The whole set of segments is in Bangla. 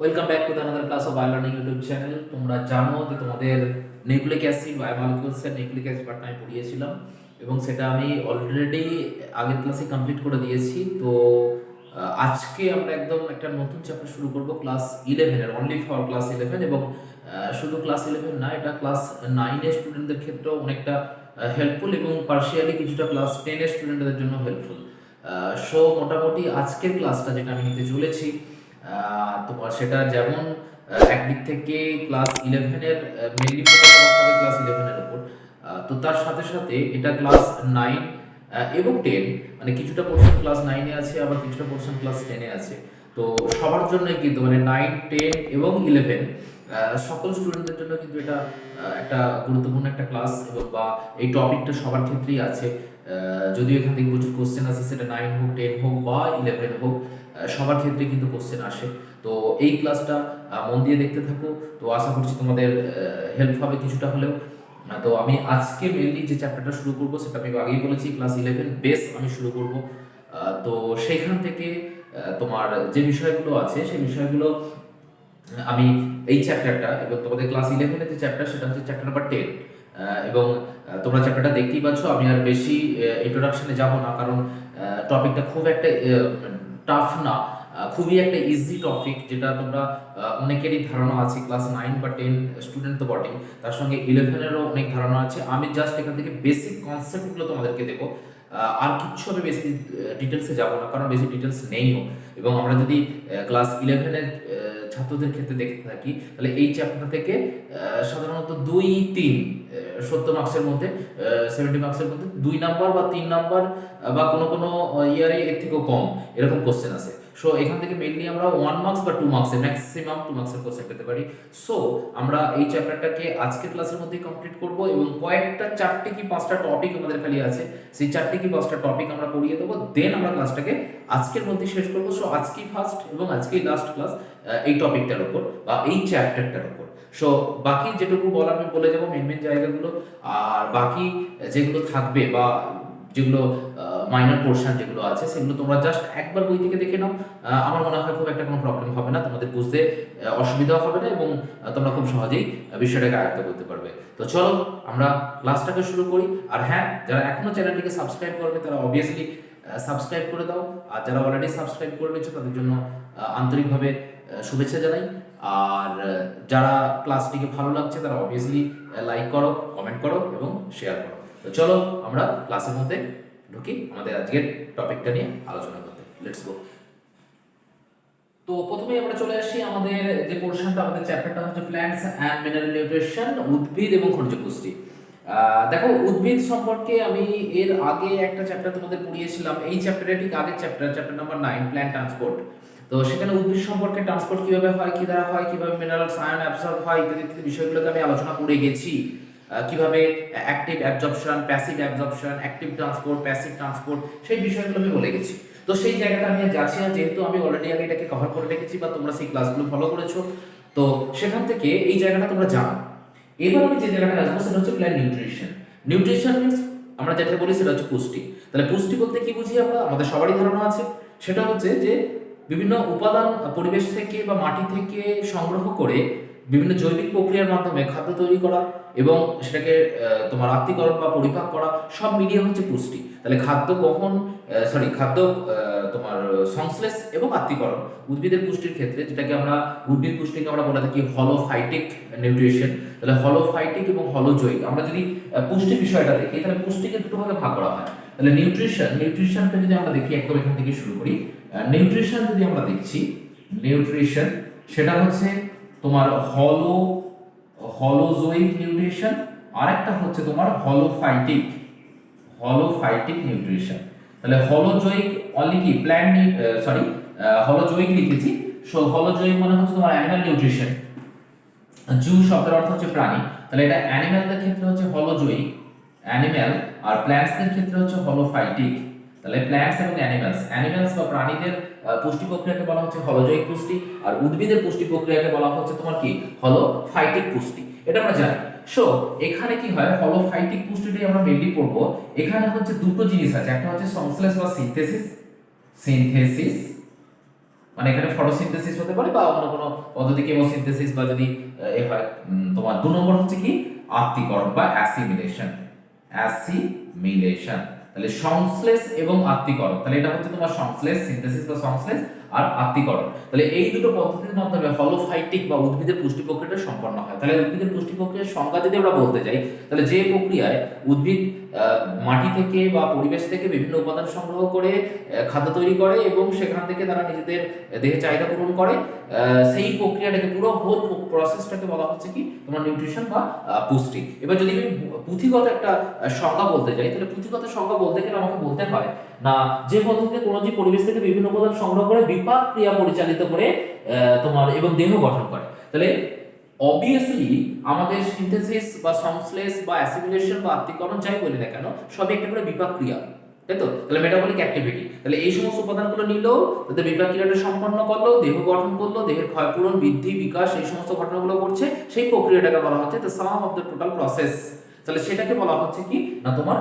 Welcome back to the another class of biology YouTube channel. তোমরা জানো যে তোমাদের নিউক্লিক অ্যাসিড বায়োমলিকিউলসের নিউক্লিক অ্যাসিড পার্ট আমি পড়িয়েছিলাম এবং সেটা আমি অলরেডি আগের ক্লাসে কমপ্লিট করে দিয়েছি। তো আজকে আমরা একদম একটা নতুন চ্যাপ্টার শুরু করব ক্লাস 11 এর, অনলি ফর ক্লাস 11। এবং শুধু ক্লাস 11 না, এটা ক্লাস 9 এর স্টুডেন্টদের ক্ষেত্রেও অনেকটা হেল্পফুল এবং পার্শিয়ালি কিছুটা ক্লাস 10 এর স্টুডেন্টদের জন্য হেল্পফুল। সো মোটামুটি আজকের ক্লাসটা যেটা আমি নিতে চলেছি তোমার সেটা যেমন একদিক থেকে ক্লাস 11-এর মেনলি ফোকাস হবে ক্লাস 11-এর উপর। তো তার সাথে সাথে এটা ক্লাস 9 এবং 10, মানে কিছুটা পোর্শন ক্লাস 9-এ আছে, আবার কিছুটা পোর্শন ক্লাস 10-এ আছে। তো সবার জন্যই কিন্তু মানে 9, 10 এবং 11 সকল স্টুডেন্টদের জন্য কিন্তু এটা একটা গুরুত্বপূর্ণ একটা ক্লাস, এবং বা এই টপিকটা সবার ক্ষেত্রেই আছে। যদিও এখান থেকে প্রচুর কোশ্চেন আছে, সেটা 9 হোক, 10 হোক বা 11 হোক, সবার ক্ষেত্রে কিন্তু কোশ্চেন আসে। তো এই ক্লাসটা মন দিয়ে দেখতে থাকো, তো আশা করছি তোমাদের হেল্প হবে কিছুটা হলেও। তো আমি আজকে মেনলি যে চ্যাপ্টারটা শুরু করবো সেটা আমি আগেই বলেছি, ক্লাস 11 বেস আমি শুরু করব। তো সেইখান থেকে তোমার যে বিষয়গুলো আছে সেই বিষয়গুলো আমি এই চ্যাপ্টারটা এবং তোমাদের ক্লাস 11-এর যে চ্যাপ্টার সেটা হচ্ছে চ্যাপ্টার নাম্বার 10। এবং তোমরা চ্যাপ্টারটা দেখতেই পাচ্ছ, আমি আর বেশি ইন্ট্রোডাকশনে যাব না, কারণ টপিকটা খুব একটা টাফ না, খুবই একটা ইজি টপিক, যেটা তোমরা অনেকেরই ধারণা আছে। ক্লাস 9 বা 10 স্টুডেন্ট তো বটেই, তার সঙ্গে 11-এরও অনেক ধারণা আছে। আমি জাস্ট এখান থেকে বেসিক কনসেপ্টগুলো তোমাদেরকে দেবো, আর কিচ্ছু আমি বেশি ডিটেলসে যাব না, কারণ বেশি ডিটেলস নেইও। এবং আমরা যদি ক্লাস 11-এর ছাত্রদের ক্ষেত্রে দেখতে থাকি, তাহলে এই চ্যাপ্টার থেকে সাধারণত 2-3 70 মার্কসের মধ্যে, 70 মার্কসের মধ্যে 2 নাম্বার বা 3 নাম্বার বা কোনো কোনো ইয়ারে এর থেকেও কম এরকম কোশ্চেন আছে। সো এখান থেকে মেইনলি আমরা 1 মার্কস বা 2 মার্কসের, ম্যাক্সিমাম 2 মার্কসের কোশ্চেন পেতে পারি। সো আমরা এই চ্যাপ্টারটাকে আজকের ক্লাসের মধ্যেই কমপ্লিট করব, এবং কয়েকটা 4টে কি 5টা টপিক আমাদের খালি আছে, সেই 4টে কি 5টা টপিক আমরা পড়িয়ে দেবো, দেন আমরা ক্লাসটাকে আজকের মধ্যে শেষ করবো। সো আজকেই ফার্স্ট এবং আজকেই লাস্ট ক্লাস এই টপিকটার উপর বা এই চ্যাপ্টারটার উপর। সো বাকি যেটুকু বলার আমি বলে যাবো মেন মেন জায়গাগুলো, আর বাকি যেগুলো থাকবে বা যেগুলো মাইনর পোর্শন যেগুলো আছে সেগুলো তোমরা জাস্ট একবার বই থেকে দেখে নাও। আমার মনে হয় খুব একটা কোনো প্রবলেম হবে না, তোমাদের বুঝতে অসুবিধা হবে না, এবং তোমরা খুব সহজেই বিষয়টাকে আয়ত্ত করতে পারবে। তো চলো আমরা ক্লাসটাকে শুরু করি। আর হ্যাঁ, যারা এখনো চ্যানেলটিকে সাবস্ক্রাইব করবে তারা অবভিয়াসলি সাবস্ক্রাইব করে দাও, আর যারা অলরেডি সাবস্ক্রাইব করে নিয়েছো তাদের জন্য আন্তরিকভাবে শুভেচ্ছা জানাই। আর যারা ক্লাসটিকে ভালো লাগছে তারা অবভিয়াসলি লাইক করো, কমেন্ট করো এবং শেয়ার করো। তো চলো আমরা ক্লাসের মধ্যে ঢুকি আমাদের আজকের টপিকটা নিয়ে আলোচনা করতে। Let's go. তো প্রথমেই আমরা চলে আসি আমাদের যে পোর্শনটা, আমাদের চ্যাপ্টারটা হচ্ছে প্ল্যান্টস অ্যান্ড মিনারেল নিউট্রিশন, উদ্ভিদ এবং খনিজ পুষ্টি। দেখো, উদ্ভিদ সম্পর্কে আমি এর আগে একটা চ্যাপ্টার তোমাদের পড়িয়েছিলাম, এই চ্যাপ্টারে ঠিক আগের চ্যাপ্টার নাম্বার 9, প্ল্যান্ট ট্রান্সপোর্ট। তো সেখানে উদ্ভিদ সম্পর্কে ট্রান্সপোর্ট কিভাবে হয়, কি দ্বারা হয়, কিভাবে মিনারেলস আয়ন অ্যাবসর্ব হয়, ইত্যাদি ইত্যাদি বিষয়গুলোকে আমি আলোচনা করে গেছি। কিভাবে active absorption, passive absorption, active transport, passive transport, সেই বিষয়গুলো আমি বলে গেছি। তো সেই জায়গাটা আমি আর যাচ্ছি না, যেহেতু আমি অলরেডি আগে এটাকে কভার করে রেখেছি বা তোমরা সেই ক্লাসগুলো ফলো করেছো। তো সেখান থেকে এই জায়গাটা তোমরা জানো। এবার আমি যে জায়গাটা আসবো সেটা হচ্ছে প্ল্যান্ট নিউট্রিশন। নিউট্রিশন মিনস আমরা যেটা বলি সেটা হচ্ছে পুষ্টি। তাহলে পুষ্টি বলতে কি বুঝি আমরা, আমাদের সবারই ধারণা আছে, সেটা হচ্ছে যে বিভিন্ন উপাদান পরিবেশ থেকে বা মাটি থেকে সংগ্রহ করে বিভিন্ন জৈবিক প্রক্রিয়ার মাধ্যমে খাদ্য তৈরি করা এবং সেটাকে তোমার আত্তীকরণ বা পরিপাক করা, সব মিলিয়ে হচ্ছে পুষ্টি। তাহলে খাদ্য গ্রহণ, খাদ্য তোমার সংশ্লেষ এবং আত্তীকরণ উদ্ভিদের পুষ্টির ক্ষেত্রে, যেটাকে আমরা উদ্ভিদ পুষ্টিকে আমরা বলে থাকি হলোফাইটিক নিউট্রিশন। তাহলে হলোফাইটিক এবং হলোজৈবিক, আমরা যদি পুষ্টি বিষয়টা দেখি তাহলে পুষ্টিকে দুটো ভাগে ভাগ করা হয়। তাহলে নিউট্রিশনকে যদি আমরা দেখি একদম এখান থেকে শুরু করি, নিউট্রিশন যদি আমরা দেখছি, নিউট্রিশন সেটা হচ্ছে তোমার হলোজোইক নিউট্রিশন, আর একটা হচ্ছে তোমার হলোফাইটিক নিউট্রিশন। তাহলে হলোজোইক অনলি কি প্ল্যান্ট, হলোজোইক লিখেছি। সো হলোজোইক মানে হচ্ছে তোমার অ্যানিমাল নিউট্রিশন, জু শব্দের অর্থ হচ্ছে প্রাণী, তাহলে এটা অ্যানিমালদের ক্ষেত্রে হচ্ছে হলোজোইক অ্যানিমাল, আর প্ল্যান্টসদের ক্ষেত্রে হচ্ছে হলোফাইটিক। তাহলে প্ল্যান্টস এবং অ্যানিমালস বা প্রাণীদের পুষ্টি প্রক্রিয়াকে বলা হচ্ছে হলোজৈবিক পুষ্টি, আর উদ্ভিদের পুষ্টি প্রক্রিয়াকে বলা হচ্ছে তোমার কি হলোফাইটিক পুষ্টি। এটা আমরা জানি। সো এখানে কি হয়, হলোফাইটিক পুষ্টিটাই আমরা মেইনলি পড়বো। এখানে হচ্ছে দুটো জিনিস আছে, একটা হচ্ছে সংশ্লেষ বা সিনথেসিস, মানে এখানে ফটোসিনথেসিস হতে পারে বা অন্য কোনো পদ্ধতি কেমোসিনথেসিস বা যদি এ হয় তোমার 2 নম্বর হচ্ছে কি আত্তীকরণ বা অ্যাসিমিলেশন। অ্যাসিমিলেশন তাহলে সংশ্লেষ এবং আত্তীকরণ, তাহলে এটা হচ্ছে তোমার সংশ্লেষ সিনথেসিস বা সংশ্লেষ আর আত্তীকরণ। তাহলে এই দুটো পদ্ধতির মাধ্যমে হলোফাইটিক বা উদ্ভিদের পুষ্টি প্রক্রিয়াটা সম্পন্ন হয়। তাহলে উদ্ভিদের পুষ্টি প্রক্রিয়ার সংজ্ঞা যদি আমরা বলতে যাই, তাহলে যে প্রক্রিয়ায় উদ্ভিদ মাটি থেকে বা পরিবেশ থেকে বিভিন্ন উপাদান সংগ্রহ করে খাদ্য তৈরি করে এবং সেখান থেকে তারা নিজেদের দেহের চাহিদা পূরণ করে, সেই প্রক্রিয়াটাকে পুরো হোল প্রসেসটাকে বলা হচ্ছে কি তোমার নিউট্রিশন বা পুষ্টি। এবার যদি আমি পুঁথিগত একটা সংজ্ঞা বলতে যাই, তাহলে পুঁথিগত সংজ্ঞা বলতে গেলে আমাকে বলতে হয় না যে পদ্ধতিতে কোনো জীব পরিবেশ থেকে বিভিন্ন উপাদান সংগ্রহ করে বিপাক ক্রিয়া পরিচালিত করে তোমার এবং দেহ গঠন করে। তাহলে অবভিয়াসলি আমাদের সিনথেসিস বা সংশ্লেষ বা অ্যাসিমিলেশন বা আত্তীকরণ যাই বলি না কেন, সবই একটা করে বিপাক ক্রিয়া, তাই তো? তাহলে মেটাবলিক অ্যাক্টিভিটি, তাহলে এই সমস্ত উপাদানগুলো নিল, তাদের বিপাক ক্রিয়াটা সম্পন্ন করলো, দেহ গঠন করলো, দেহের ক্ষয়পূরণ বৃদ্ধি বিকাশ এই সমস্ত ঘটনাগুলো করছে, সেই প্রক্রিয়াটাকে বলা হচ্ছে the some of the total process. তাহলে সেটাকে বলা হচ্ছে কি না তোমার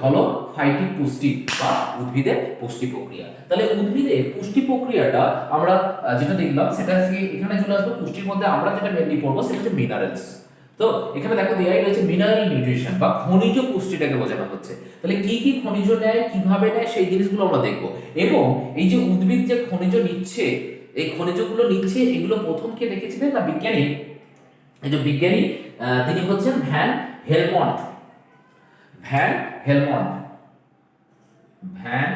হলোফাইটিক পুষ্টি বা উদ্ভিদের পুষ্টি প্রক্রিয়া। তাহলে উদ্ভিদের পুষ্টি প্রক্রিয়াটা আমরা যেটা দেখলাম সেটা এখানে চলে আসবে। পুষ্টির মধ্যে আমরা যেটা মেনলি পড়বো সেটা হচ্ছে মিনারেলস। তো এখানে দেখো দেয়াই রয়েছে মিনারেল নিউট্রিশন বা খনিজ পুষ্টিটাকে বোঝানো হচ্ছে। তাহলে কি কি খনিজ নেয়, কিভাবে নেয়, সেই জিনিসগুলো আমরা দেখবো। এবং এই যে উদ্ভিদ যে খনিজ নিচ্ছে, এই খনিজগুলো নিচ্ছে, এগুলো প্রথম কে দেখেছিলেন না বিজ্ঞানী, এই যে বিজ্ঞানী তিনি হচ্ছেন van Helmont. Van Helmont, van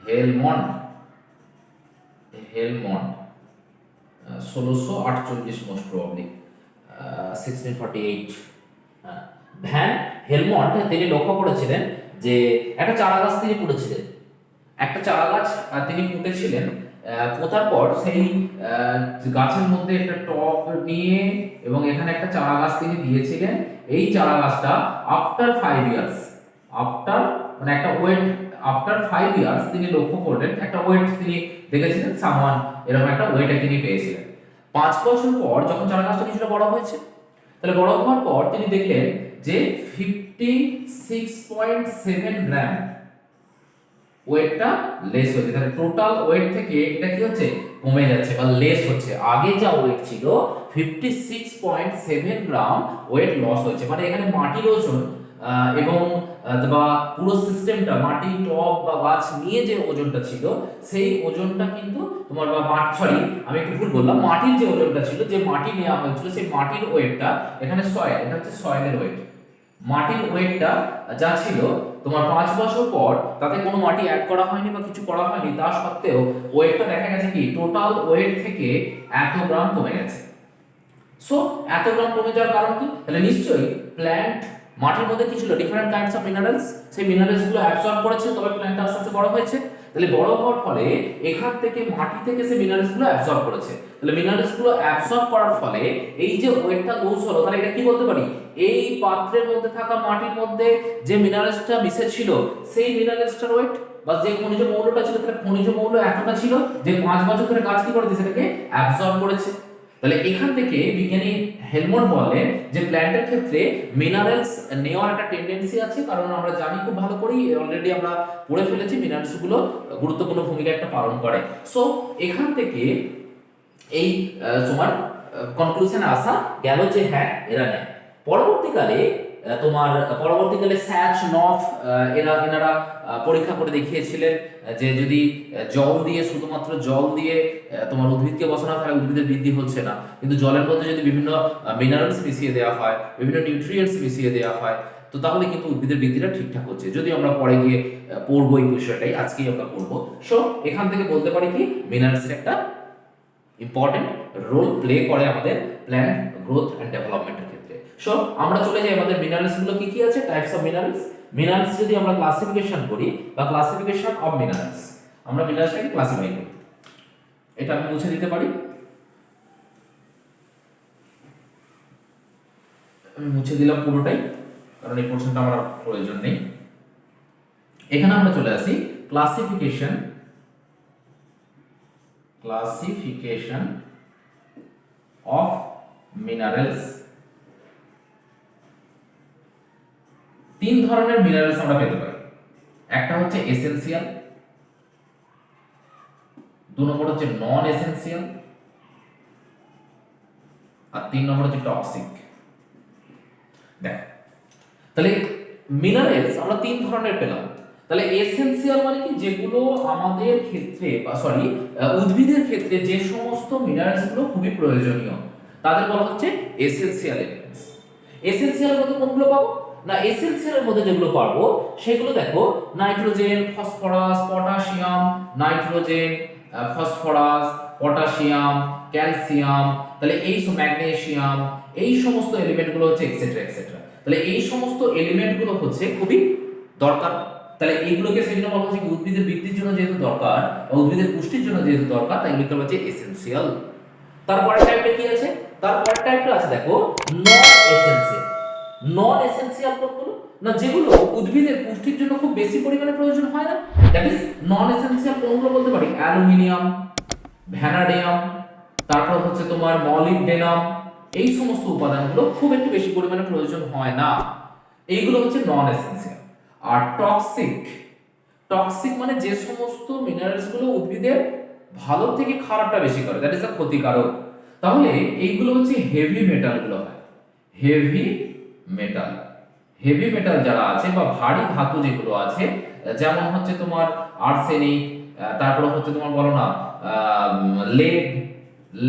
Helmont, Helmont 1648 most probably 1648। Van Helmont তিনি লক্ষ্য করেছিলেন যে একটা চারা গাছ তিনি পুঁতেছিলেন, একটা চারা গাছ তিনি পুঁতেছিলেন। পোঁতার পর সেই গাছের মধ্যে একটা টব নিয়ে এবং এখানে একটা চারা গাছ তিনি দিয়েছিলেন। এই চারা গাছটা আফটার 5 ইয়ার্স, আফটার মানে একটা ওয়েট, আফটার 5 ইয়ার্স তিনি লক্ষ্য করলেন একটা ওয়েট তিনি দেখেছিলেন, সামওয়ান এরকম একটা ওয়েটে তিনি পেয়েছিলেন। 5 বছর পর যখন চারা গাছটা কিছুটা বড় হয়েছে, তাহলে বড় হওয়ার পর তিনি দেখলেন যে 56.7 গ্রাম ওয়েটটা লেস হচ্ছে। তাহলে টোটাল ওয়েট থেকে এটা কি হচ্ছে, কমে যাচ্ছে বা লেস হচ্ছে। আগে যা ওয়েট ছিল 56.7 গ্রাম ওয়েট লস হয়েছে। মানে এখানে মাটির ওজন এবং বা পুরো সিস্টেমটা মাটি টব বা গাছ নিয়ে যে ওজনটা ছিল সেই ওজনটা কিন্তু তোমার সরি আমি একটু ভুল বললাম, মাটির যে ওজনটা ছিল, যে মাটি নেওয়া হয়েছিল সেই মাটির ওয়েটটা, এখানে সয়েল, এটা হচ্ছে সয়েলের ওয়েট, মাটির ওয়েটটা যা ছিল তোমার 5 বছর পর তাতে কোনো মাটি অ্যাড করা হয়নি বা কিছু করা হয়নি, তা সত্ত্বেও ওয়েটটা দেখা গেছে কি টোটাল ওয়েট থেকে এত গ্রাম কমে গেছে। সো এত গ্রাম কমে যাওয়ার কারণ কি, তাহলে নিশ্চয়ই প্ল্যান্ট মাটির মধ্যে কি ছিল, ডিফারেন্ট কাইন্ডস অফ মিনারেলস, সেই মিনারেলস গুলো অ্যাবসর্ব করেছে, তবে প্ল্যান্ট আস্তে আস্তে বড় হয়েছে। তাহলে বড় হওয়ার ফলে এখান থেকে মাটি থেকে সেই মিনারেলস গুলো অ্যাবসর্ব করেছে। তাহলে মিনারেলস গুলো অ্যাবসর্ব করার ফলে এই যে ওয়েটটা লুজ হলো, তাহলে এটা কি বলতে পারি, এই পাত্রের মধ্যে থাকা মাটির মধ্যে যে মিনারেলসটা মিশে ছিল সেই মিনারেলসটার ওয়েট বা যে খনিজ মৌলটা ছিল, তাহলে খনিজ মৌল এতটা ছিল যে 5 বছর ধরে গাছ কি করেছে, সেটাকে অ্যাবসর্ব করেছে। তাহলে এখান থেকে বিজ্ঞানী হেলমন্ট বলেন যে প্ল্যান্টের ক্ষেত্রে মিনারেলস নেওয়ার একটা টেন্ডেন্সি আছে, কারণ আমরা জানি খুব ভালো করেই, অলরেডি আমরা পড়ে ফেলেছি মিনারেলস গুলো গুরুত্বপূর্ণ ভূমিকা একটা পালন করে। সো এখান থেকে এই তোমার কনক্লুশনে আসা গেল যে হ্যাঁ এরা নেয়। পরবর্তীকালে স্যাচ নফ এনারা পরীক্ষা করে দেখিয়েছিলেন যে যদি জল দিয়ে, শুধুমাত্র জল দিয়ে তোমার উদ্ভিদকে বসানো, তাহলে উদ্ভিদের বৃদ্ধি হচ্ছে না, কিন্তু জলের মধ্যে যদি বিভিন্ন মিনারেলস মিশিয়ে দেওয়া হয়, বিভিন্ন নিউট্রিয়েন্টস মিশিয়ে দেওয়া হয়, তো তাহলে কিন্তু উদ্ভিদের বৃদ্ধিটা ঠিকঠাক হচ্ছে। যদি আমরা পরে গিয়ে পড়বো এই বিষয়টাই, আজকেই আমরা পড়বো। সো এখান থেকে বলতে পারি কি মিনারেলসের একটা ইম্পর্টেন্ট রোল প্লে করে আমাদের প্ল্যান্ট গ্রোথ এন্ড ডেভেলপমেন্টের ক্ষেত্রে। সো আমরা চলে যাই আমাদের মিনারেলস গুলো কি কি আছে, টাইপস অফ মিনারেলস। মিনারেলস যদি আমরা ক্লাসিফিকেশন করি বা ক্লাসিফিকেশন অফ মিনারেলস, আমরা মিনারেলসটাকে ক্লাসিফাই করি। এটা আমি মুছে দিতে পারি, আমি মুছে দিলাম পুরোটাই, কারণ এই পোরশনটা আমার প্রয়োজন নেই। এখানে আমরা চলে আসি ক্লাসিফিকেশন অফ মিনারেলস। তিন ধরনের মিনারেলস আমরা পেতে পারি। একটা হচ্ছে এসেনশিয়াল, 2 নম্বর হচ্ছে নন এসেনশিয়াল, আর 3 নম্বর হচ্ছে টক্সিক। দেখ তাহলে মিনারেলস আমরা 3 ধরনের পেলাম। তাহলে এসেনশিয়াল মানে কি, যেগুলো আমাদের ক্ষেত্রে বা সরি উদ্ভিদের ক্ষেত্রে যে সমস্ত মিনারেলস গুলো খুবই প্রয়োজনীয় তাদের বলা হচ্ছে এসেনশিয়াল এলিমেন্টস। এসেনশিয়ালের মধ্যে কোনগুলো পাবো না, এসেনশিয়ালের মধ্যে যেগুলো পাবো সেগুলো দেখো nitrogen, phosphorus, potassium, nitrogen, phosphorus, potassium, calcium, তাহলে এই ম্যাগনেসিয়াম, এই সমস্ত এলিমেন্ট গুলো হচ্ছে এক্সেট্রা এক্সেট্রা। তাহলে এই সমস্ত এলিমেন্ট গুলো হচ্ছে খুবই দরকার। তাহলে এইগুলোকে সেজন্য বলা হচ্ছে কি উদ্ভিদের বৃদ্ধির জন্য যেহেতু দরকার বা উদ্ভিদের পুষ্টির জন্য যেহেতু দরকার তাই এগুলোকে বলা হচ্ছে এসেনশিয়াল। তারপরের টাইপটা কি আছে, তারপরের টাইপটা আছে দেখো নন এসেনশিয়াল। নন এসেনশিয়াল কোনগুলো না, যেগুলো উদ্ভিদের পুষ্টির জন্য খুব বেশি পরিমাণে প্রয়োজন হয় না, দ্যাট ইজ নন এসেনশিয়াল কোনগুলো বলতে পারি অ্যালুমিনিয়াম, ভ্যানাডিয়াম, তারপর হচ্ছে তোমার মলিবডেনাম, এই সমস্ত উপাদানগুলো খুব একটু বেশি পরিমাণে প্রয়োজন হয় না, এইগুলো হচ্ছে নন এসেনশিয়াল। আর টক্সিক, টক্সিক মানে যে সমস্ত মিনারেলস গুলো উদ্ভিদের ভালো থেকে খারাপটা বেশি করে, দ্যাট ইজ আ ক্ষতিকারক। তাহলে এইগুলো হচ্ছে হেভি মেটাল গুলো হয়, হেভি মেটাল। হেভি মেটাল যারা আছে বা ভারী ধাতু যেগুলো আছে, যেমন হচ্ছে তোমার আর্সেনিক, তারপর হচ্ছে তোমার বলো না লেড,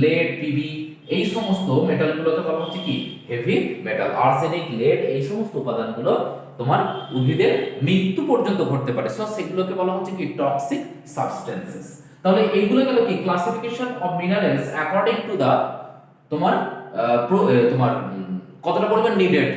লেড পিবি, এই সমস্ত মেটালগুলোকে বলা হচ্ছে কি হেভি মেটাল। আর্সেনিক, লেড, এই সমস্ত উপাদানগুলো তোমার উদ্ভিদের মৃত্যু পর্যন্ত ঘটতে পারে, সো সেগুলোকে বলা হচ্ছে কি টক্সিক সাবস্টেন্সেস। তাহলে এইগুলো গেল কি classification of minerals according to the তোমার তোমার কতটা পরিমাণ নিডেড।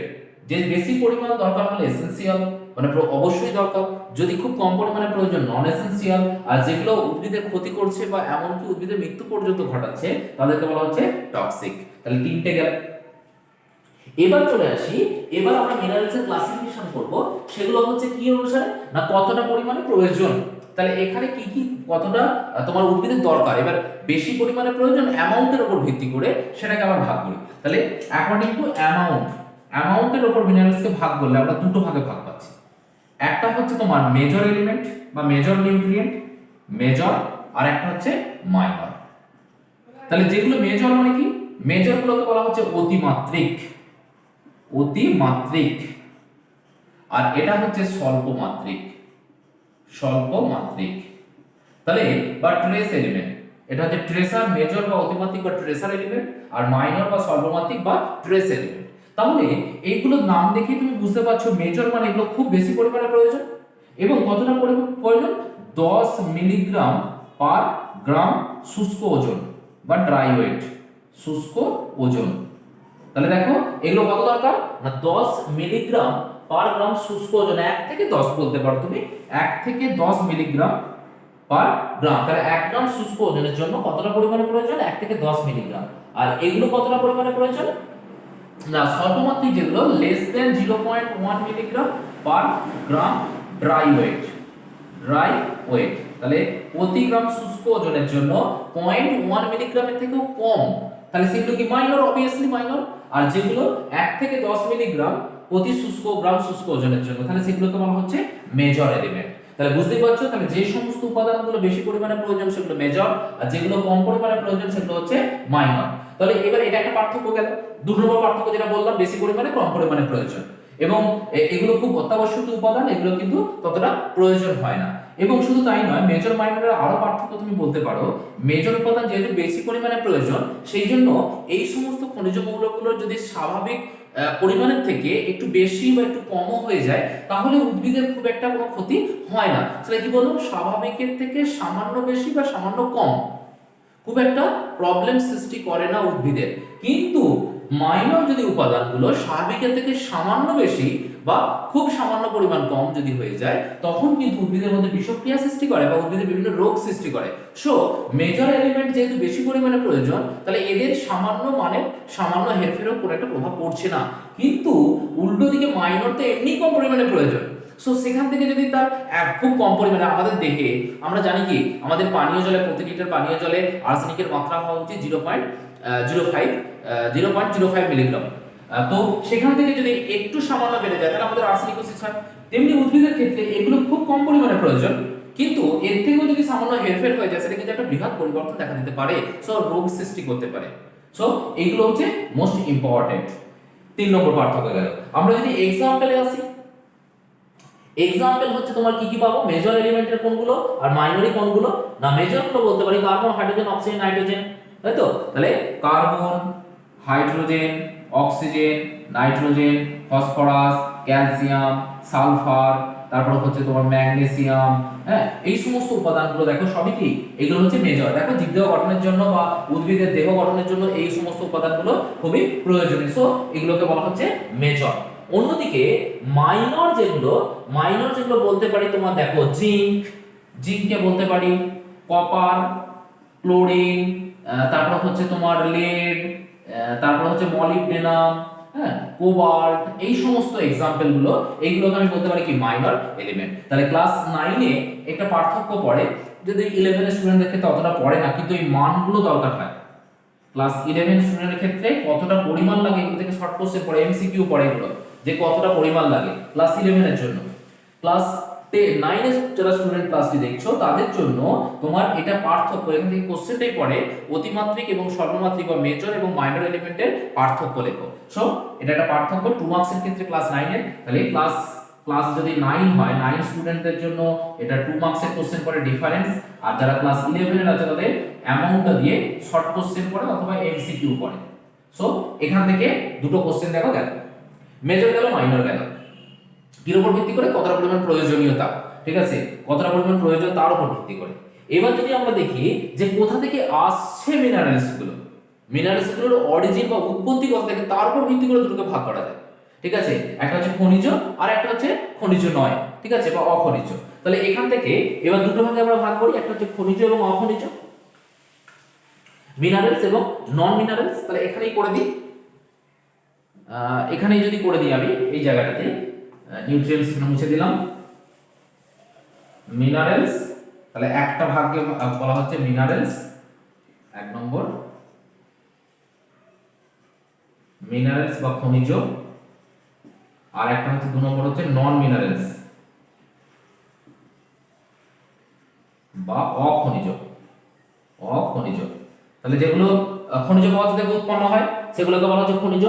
যে বেশি পরিমাণ দরকার হলে এসেনশিয়াল মানে অবশ্যই দরকার, যদি খুব কম পরিমাণে প্রয়োজন নন এসেনশিয়াল, আর যেগুলো উদ্ভিদের ক্ষতি করছে বা এমনকি উদ্ভিদের মৃত্যু পর্যন্ত ঘটাচ্ছে তাদেরকে বলা হচ্ছে টক্সিক। তাহলে তিনটে গেল। এবার চলে আসি, এবার আমরা মিনারেলসের ক্লাসিফিকেশন করব, সেগুলো হচ্ছে কি অনুসারে না কতটা পরিমাণে প্রয়োজন। তাহলে এখানে কি কি কতটা তোমার উদ্ভিদের দরকার, এবার বেশি পরিমাণে প্রয়োজন অ্যামাউন্টের উপর ভিত্তি করে সেটাকে আবার ভাগ করি। তাহলে অ্যাকর্ডিং টু অ্যামাউন্ট, অ্যামাউন্টের উপর মিনারেলসকে ভাগ করলে আমরা দুটো ভাগে ভাগ পাচ্ছি। একটা হচ্ছে তোমার মেজর এলিমেন্ট বা মেজর নিউট্রিয়েন্ট, মেজর, আর একটা হচ্ছে মাইনর। তাহলে যেগুলো মেজর মানে কি, মেজর গুলোকে বলা হচ্ছে অতিমাত্রিক, অতিমাত্রিক, আর এটা হচ্ছে স্বল্পমাত্রিক, স্বল্পমাত্রিক। তাহলে বা ট্রেস এলিমেন্ট, এটা হচ্ছে ট্রেসার, মেজর বা অতিমাত্রিক বা ট্রেসার এলিমেন্ট, আর মাইনর বা স্বল্পমাত্রিক বা ট্রেস এলিমেন্ট। তাহলে এইগুলোর নাম দেখে তুমি বুঝতে পারছো মেজর মানে এগুলো খুব বেশি পরিমাণে প্রয়োজন, এবং কতটা প্রয়োজন 10 মিলিগ্রাম পার গ্রাম শুষ্ক ওজন বা ড্রাই ওয়েট, শুষ্ক ওজন। তাহলে দেখো এগুলো কত দরকার না 10 মিলিগ্রাম পার গ্রাম শুষ্ক ওজন, 1 থেকে 10 বলতে পারো তুমি, 1 থেকে 10 মিলিগ্রাম পার গ্রাম। তাহলে 1 গ্রাম শুষ্ক ওজনের জন্য কতটা পরিমাণে প্রয়োজন 1 থেকে 10 মিলিগ্রাম। আর এগুলো কতটা পরিমাণে প্রয়োজন না স্বল্পমাত্রিক যেগুলো লেস দেন 0.1 মিলিগ্রাম পার গ্রাম ড্রাই ওয়েট, ড্রাই ওয়েট। তাহলে প্রতি গ্রাম শুষ্ক ওজনের জন্য 0.1 মিলিগ্রামের থেকেও কম, তাহলে সেগুলো কি মাইনর, অবভিয়াসলি মাইনর। আর যেগুলো 1 থেকে 10 মিলিগ্রাম প্রতি গ্রাম শুষ্ক ওজনের জন্য, তাহলে সেগুলোকে বলা হচ্ছে মেজর এলিমেন্ট। তাহলে বুঝতেই পারছো, তাহলে যে সমস্ত উপাদানগুলো বেশি পরিমাণে প্রয়োজন সেগুলো মেজর, আর যেগুলো কম পরিমাণে প্রয়োজন সেগুলো হচ্ছে মাইনর। তাহলে এবার এটা একটা পার্থক্য গেল। দু নম্বর পার্থক্য যেটা বললাম বেশি পরিমাণে কম পরিমাণে প্রয়োজন, এবং এগুলো খুব অত্যাবশ্যকীয় উপাদান, এগুলো কিন্তু ততটা প্রয়োজন হয় না। এবং শুধু তাই নয়, মেজর মাইনরের আরো পার্থক্য তুমি বলতে পারো, মেজর উপাদান যেহেতু বেশি পরিমাণে প্রয়োজন সেই জন্য এই সমস্ত খনিজ মৌলগুলোর যদি স্বাভাবিক পরিমাণের থেকে একটু বেশি বা একটু কমও হয়ে যায় তাহলে উদ্ভিদের খুব একটা কোনো ক্ষতি হয় না। সেটা কি বললাম, স্বাভাবিকের থেকে সামান্য বেশি বা সামান্য কম খুব একটা প্রবলেম সৃষ্টি করে না উদ্ভিদের। কিন্তু মাইনর যদি উপাদানগুলো স্বাভাবিকের থেকে সামান্য বেশি বা খুব সামান্য পরিমাণ কম যদি হয়ে যায় তখন কিন্তু উদ্ভিদের মধ্যে বিষক্রিয়া সৃষ্টি করে বা উদ্ভিদের বিভিন্ন রোগ সৃষ্টি করে। সো মেজর এলিমেন্ট যেহেতু বেশি পরিমাণে প্রয়োজন তাহলে এদের সামান্য মানে সামান্য হেরফেরও কোনো একটা প্রভাব পড়ছে না, কিন্তু উল্টো দিকে মাইনর তো এমনি কম পরিমাণে প্রয়োজন। সো সেখান থেকে যদি তার খুব কম পরিমাণে আমাদের দেহে আমরা জানি কি আমাদের পানীয় জলে প্রতি লিটার পানীয় জলে আর্সেনিকের মাত্রা হওয়া উচিত 0.05 মিলিগ্রাম। তো সেখান থেকে যদি একটু সামান্য বেড়ে যায় তাহলে আমাদের আর্সেনিকোসিস হয়। তেমনি উদ্ভিদের ক্ষেত্রে এগুলো খুব কম পরিমাণে প্রয়োজন, কিন্তু এর থেকেও যদি সামান্য হেরফের হয়ে যায় সেটা কিন্তু একটা বৃহৎ পরিবর্তন দেখা দিতে পারে, সো রোগ সৃষ্টি করতে পারে। সো এইগুলো হচ্ছে মোস্ট ইম্পর্টেন্ট। 3 নম্বর পার্থক্য গেল। আমরা যদি এক্সাম্পলে আসি, এক্সাম্পল হচ্ছে তোমার কি কি পাবো, মেজর এলিমেন্টের কোনগুলো আর মাইনরি কোনগুলো না। মেজর গুলো বলতে পারি কার্বন, হাইড্রোজেন, অক্সিজেন, নাইট্রোজেন, তাই তো। তাহলে carbon, hydrogen, oxygen, nitrogen, phosphorus, calcium, sulphur, তারপর হচ্ছে তোমার ম্যাগনেসিয়াম, হ্যাঁ, এই সমস্ত উপাদানগুলো দেখো সবই কি, এগুলো হচ্ছে মেজর। দেখো জীবদেহ গঠনের জন্য বা উদ্ভিদের দেহ গঠনের জন্য এই সমস্ত উপাদানগুলো খুবই প্রয়োজনীয়, সো এগুলোকে বলা হচ্ছে মেজর। অন্যদিকে মাইনর যেগুলো বলতে পারি তোমার দেখো জিঙ্ককে বলতে পারি, কপার, ক্লোরিন, তারপর হচ্ছে তোমার lead, তারপর হচ্ছে মলিবডেনাম, হ্যাঁ, কোবাল্ট, এই সমস্ত এক্সাম্পল গুলো, এইগুলোকে আমি বলতে পারি কি মাইনর এলিমেন্ট। তাহলে ক্লাস 9 এ একটা পার্থক্য পড়ে, যদি 11 এর স্টুডেন্টদের ক্ষেত্রে অতটা পড়ে না, কিন্তু এই মানগুলো দরকার হয়। ক্লাস 11 স্টুডেন্টের ক্ষেত্রে কতটা পরিমাণ লাগে এগুলো থেকে শর্ট কোশ্চেন পড়ে, এমসিকিউ পড়ে এগুলো, যে কতটা পরিমাণ লাগে ক্লাস 11 এর জন্য। ক্লাস 9 এর যারা স্টুডেন্ট ক্লাসটি দেখছো তাদের জন্য তোমার এটা পার্থক্য, এখান থেকে কোশ্চেনটাই পড়ে অতিমাত্রিক এবং সর্বমাত্রিক বা মেজর এবং মাইনর এলিমেন্টের পার্থক্য লেখো। সো এটা একটা পার্থক্য 2 মার্কসের ক্ষেত্রে ক্লাস 9 এর। তাহলে ক্লাস যদি 9 হয়, 9 স্টুডেন্টদের জন্য এটা 2 মার্কসের কোশ্চেন পড়ে ডিফারেন্স, আর যারা ক্লাস 11 এর আছে তাদের অ্যামাউন্টটা দিয়ে শর্ট কোশ্চেন পড়ে অথবা এমসিকিউ পড়ে। সো এখান থেকে দুটো কোশ্চেন দেখো গেল, মেজর গেল, মাইনর গেল। কির উপর ভিত্তি করে, কতটা পরিমাণ প্রয়োজনীয়তা, ঠিক আছে, কতটা পরিমাণ প্রয়োজন তার উপর ভিত্তি করে। এবার যদি আমরা দেখি যে কোথা থেকে আসছে মিনারেলস গুলোর অরিজিন বা উৎপত্তি কোথা থেকে, তার উপর ভিত্তি করে দুটোকে ভাগ করা যায়, ঠিক আছে। একটা হচ্ছে খনিজ আর একটা হচ্ছে খনিজ নয়, ঠিক আছে, বা অখনিজ। তাহলে এখান থেকে এবার দুটো ভাগে আমরা ভাগ করি, একটা হচ্ছে খনিজ এবং অখনিজ, মিনারেলস এবং নন মিনারেলস। তাহলে এখানেই করে দিই, এখানেই যদি করে দিই আমি এই জায়গাটাতে নিউট্রিয়েন্টস মুছে দিলাম, মিনারেলস, তাহলে একটা ভাগে বলা হচ্ছে মিনারেলস, 1 নম্বর মিনারেলস বা খনিজ, আর একটা হচ্ছে 2 নম্বর হচ্ছে নন মিনারেলস বা অখনিজ। তাহলে যেগুলো খনিজ পদার্থ থেকে উৎপন্ন হয় সেগুলোকে বলা হচ্ছে খনিজ,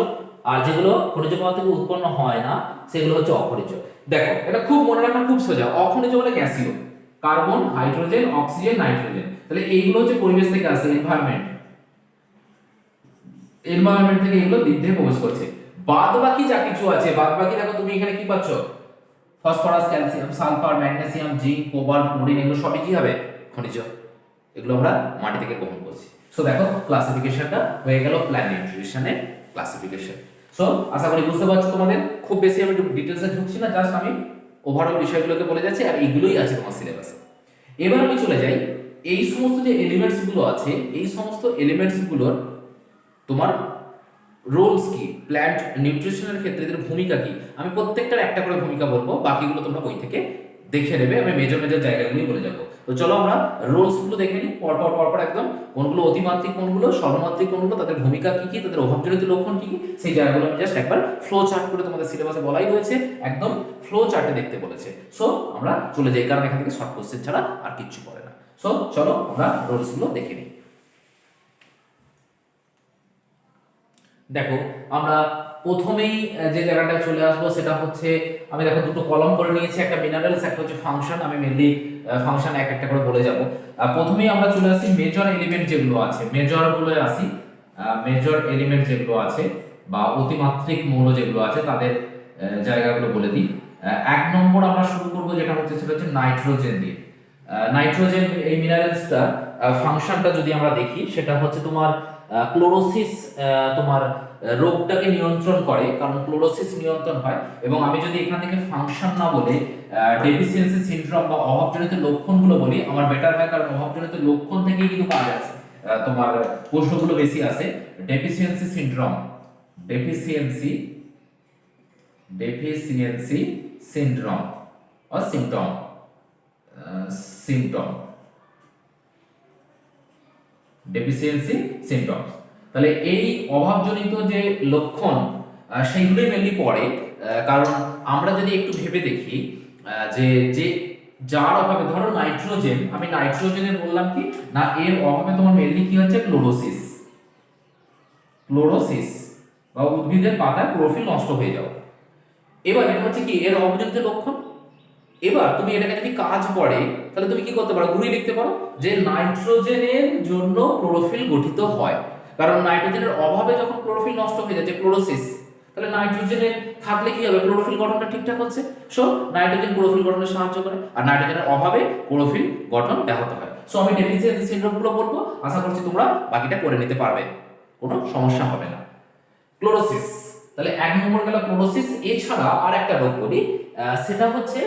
আর যেগুলো খনিজ পদার্থ থেকে উৎপন্ন হয় না সেগুলো হচ্ছে অখনিজ। দেখো এটা খুব মনে রাখা খুব সোজা, অখনিজ বলে গ্যাসীয়, কার্বন, হাইড্রোজেন, অক্সিজেন, নাইট্রোজেন। তাহলে এইগুলো হচ্ছে পরিবেশ থেকে আসে, এনভায়রনমেন্ট থেকে এগুলো দেহে প্রবেশ করছে। বাদ বাকি যা কিছু আছে, বাদ বাকি দেখো তুমি এখানে কি পাচ্ছ, phosphorus, calcium, sulphur, magnesium, zinc, cobalt, chlorine, এগুলো সবই কি হবে, খনিজ। এগুলো আমরা মাটি থেকে গ্রহণ করছি। সো দেখো ক্লাসিফিকেশনটা হয়ে গেল প্ল্যান্ট নিউট্রিশনের ক্লাসিফিকেশন। সো আশা করি বুঝতে পারছো তোমাদের, খুব বেশি আমি ডিটেইলসে ঢুকছি না, জাস্ট আমি ওভারঅল বিষয়গুলোকে বলে যাচ্ছি, আর এইগুলোই আছে তোমার সিলেবাসে। এবার আমি চলে যাই, এই সমস্ত যে এলিমেন্টস গুলো আছে, এই সমস্ত এলিমেন্টস গুলোর তোমার রোলস কি, প্ল্যান্ট নিউট্রিশনের ক্ষেত্রে এদের ভূমিকা কি, আমি প্রত্যেকটার একটা করে ভূমিকা বলবো, বাকিগুলো তোমরা বই থেকে দেখে নেবে, আমি মেজর জায়গাগুলোই বলে যাবো। তো চলো আমরা রোলস গুলো দেখে নিই পরপর একদম, কোনগুলো অতিমাত্রিক কোনগুলো, সর্বমাত্রিক কোনগুলো, তাদের ভূমিকা কি কি, তাদের অভাবজনিত লক্ষণ কি কি, সেই জায়গাগুলো আমি জাস্ট একবার ফ্লো চার্ট করে, তোমাদের সিলেবাসে বলাই হয়েছে, একদম ফ্লো চার্টে দেখতে বলেছে। সো আমরা চলে যাই, কারণ এখান থেকে শর্ট কোশ্চেন ছাড়া আর কিচ্ছু পড়ে না। সো চলো আমরা রোলস গুলো দেখে নিই। দেখো আমরা প্রথমেই যে জায়গাটায় চলে আসবো সেটা হচ্ছে, আমি দেখো দুটো কলম করে নিয়েছি, একটা মিনারেলস, একটা হচ্ছে ফাংশন। আমি মেনলি ফাংশন একটা করে বলে যাব। প্রথমেই আমরা চলে আসি মেজর এলিমেন্ট যেগুলো আছে, মেজর এলিমেন্ট যেগুলো আছে বা অতিমাত্রিক মৌল যেগুলো আছে তাদের জায়গাগুলো বলে দিই। 1 নম্বর আমরা শুরু করবো, যেটা হচ্ছে সেটা হচ্ছে নাইট্রোজেন দিয়ে। নাইট্রোজেন এই মিনারেলসটা ফাংশনটা যদি আমরা দেখি, সেটা হচ্ছে তোমার ক্লোরোসিস, তোমার রোগটাকে নিয়ন্ত্রণ করে, কারণ ক্লোরোসিস নিয়ন্ত্রণ হয়। এবং আমি যদি এখান থেকে ফাংশন না বলে ডেফিসিয়েন্সি সিনড্রোম বা অভাবজনিত লক্ষণগুলো বলি, আমার বেটার হয়, কারণ অভাবজনিত লক্ষণ থেকেই কিন্তু কাজ আছে, তোমার প্রশ্নগুলো বেশি আসে। Deficiency syndrome, deficiency syndrome or symptom deficiency symptoms. তাহলে এই অভাবজনিত যে লক্ষণ সেইগুলোই মেনলি পড়ে, কারণ আমরা যদি একটু ভেবে দেখি যে যার অভাবে, ধরো নাইট্রোজেন, আমি নাইট্রোজেনের বললাম কি না, এর অভাবে তোমার মেনলি কি হচ্ছে, ক্লোরোসিস, ক্লোরোসিস বা উদ্ভিদের পাতায় ক্লোরোফিল নষ্ট হয়ে যাওয়া। এবার এটা হচ্ছে কি এর অবজনিত লক্ষণ। এবার তুমি এটাকে যদি কাজ পড়ে তাহলে তুমি কি করতে পারো, ঘুরিয়ে লিখতে পারো যে নাইট্রোজেনের জন্য ক্লোরোফিল গঠিত হয়, কারণ নাইট্রোজেনের অভাবে যখন ক্লোরোফিল নষ্ট হয়ে যাচ্ছে, ক্লোরোসিস, তাহলে নাইট্রোজেনের থাকলে কি হবে, ক্লোরোফিল গঠনটা ঠিকঠাক হচ্ছে। সো নাইট্রোজেন ক্লোরোফিল গঠনে সাহায্য করে, আর নাইট্রোজেনের অভাবে ক্লোরোফিল গঠন ব্যাহত হয়। সো আমি ডেফিসিয়েন্সি সিনড্রোমগুলো বলবো, আশা করছি তোমরা বাকিটা করে নিতে পারবে, কোনো সমস্যা হবে না। ক্লোরোসিস, তাহলে এক নম্বর গেল ক্লোরোসিস। এছাড়া আর একটা রোগ বলি, সেটা হচ্ছে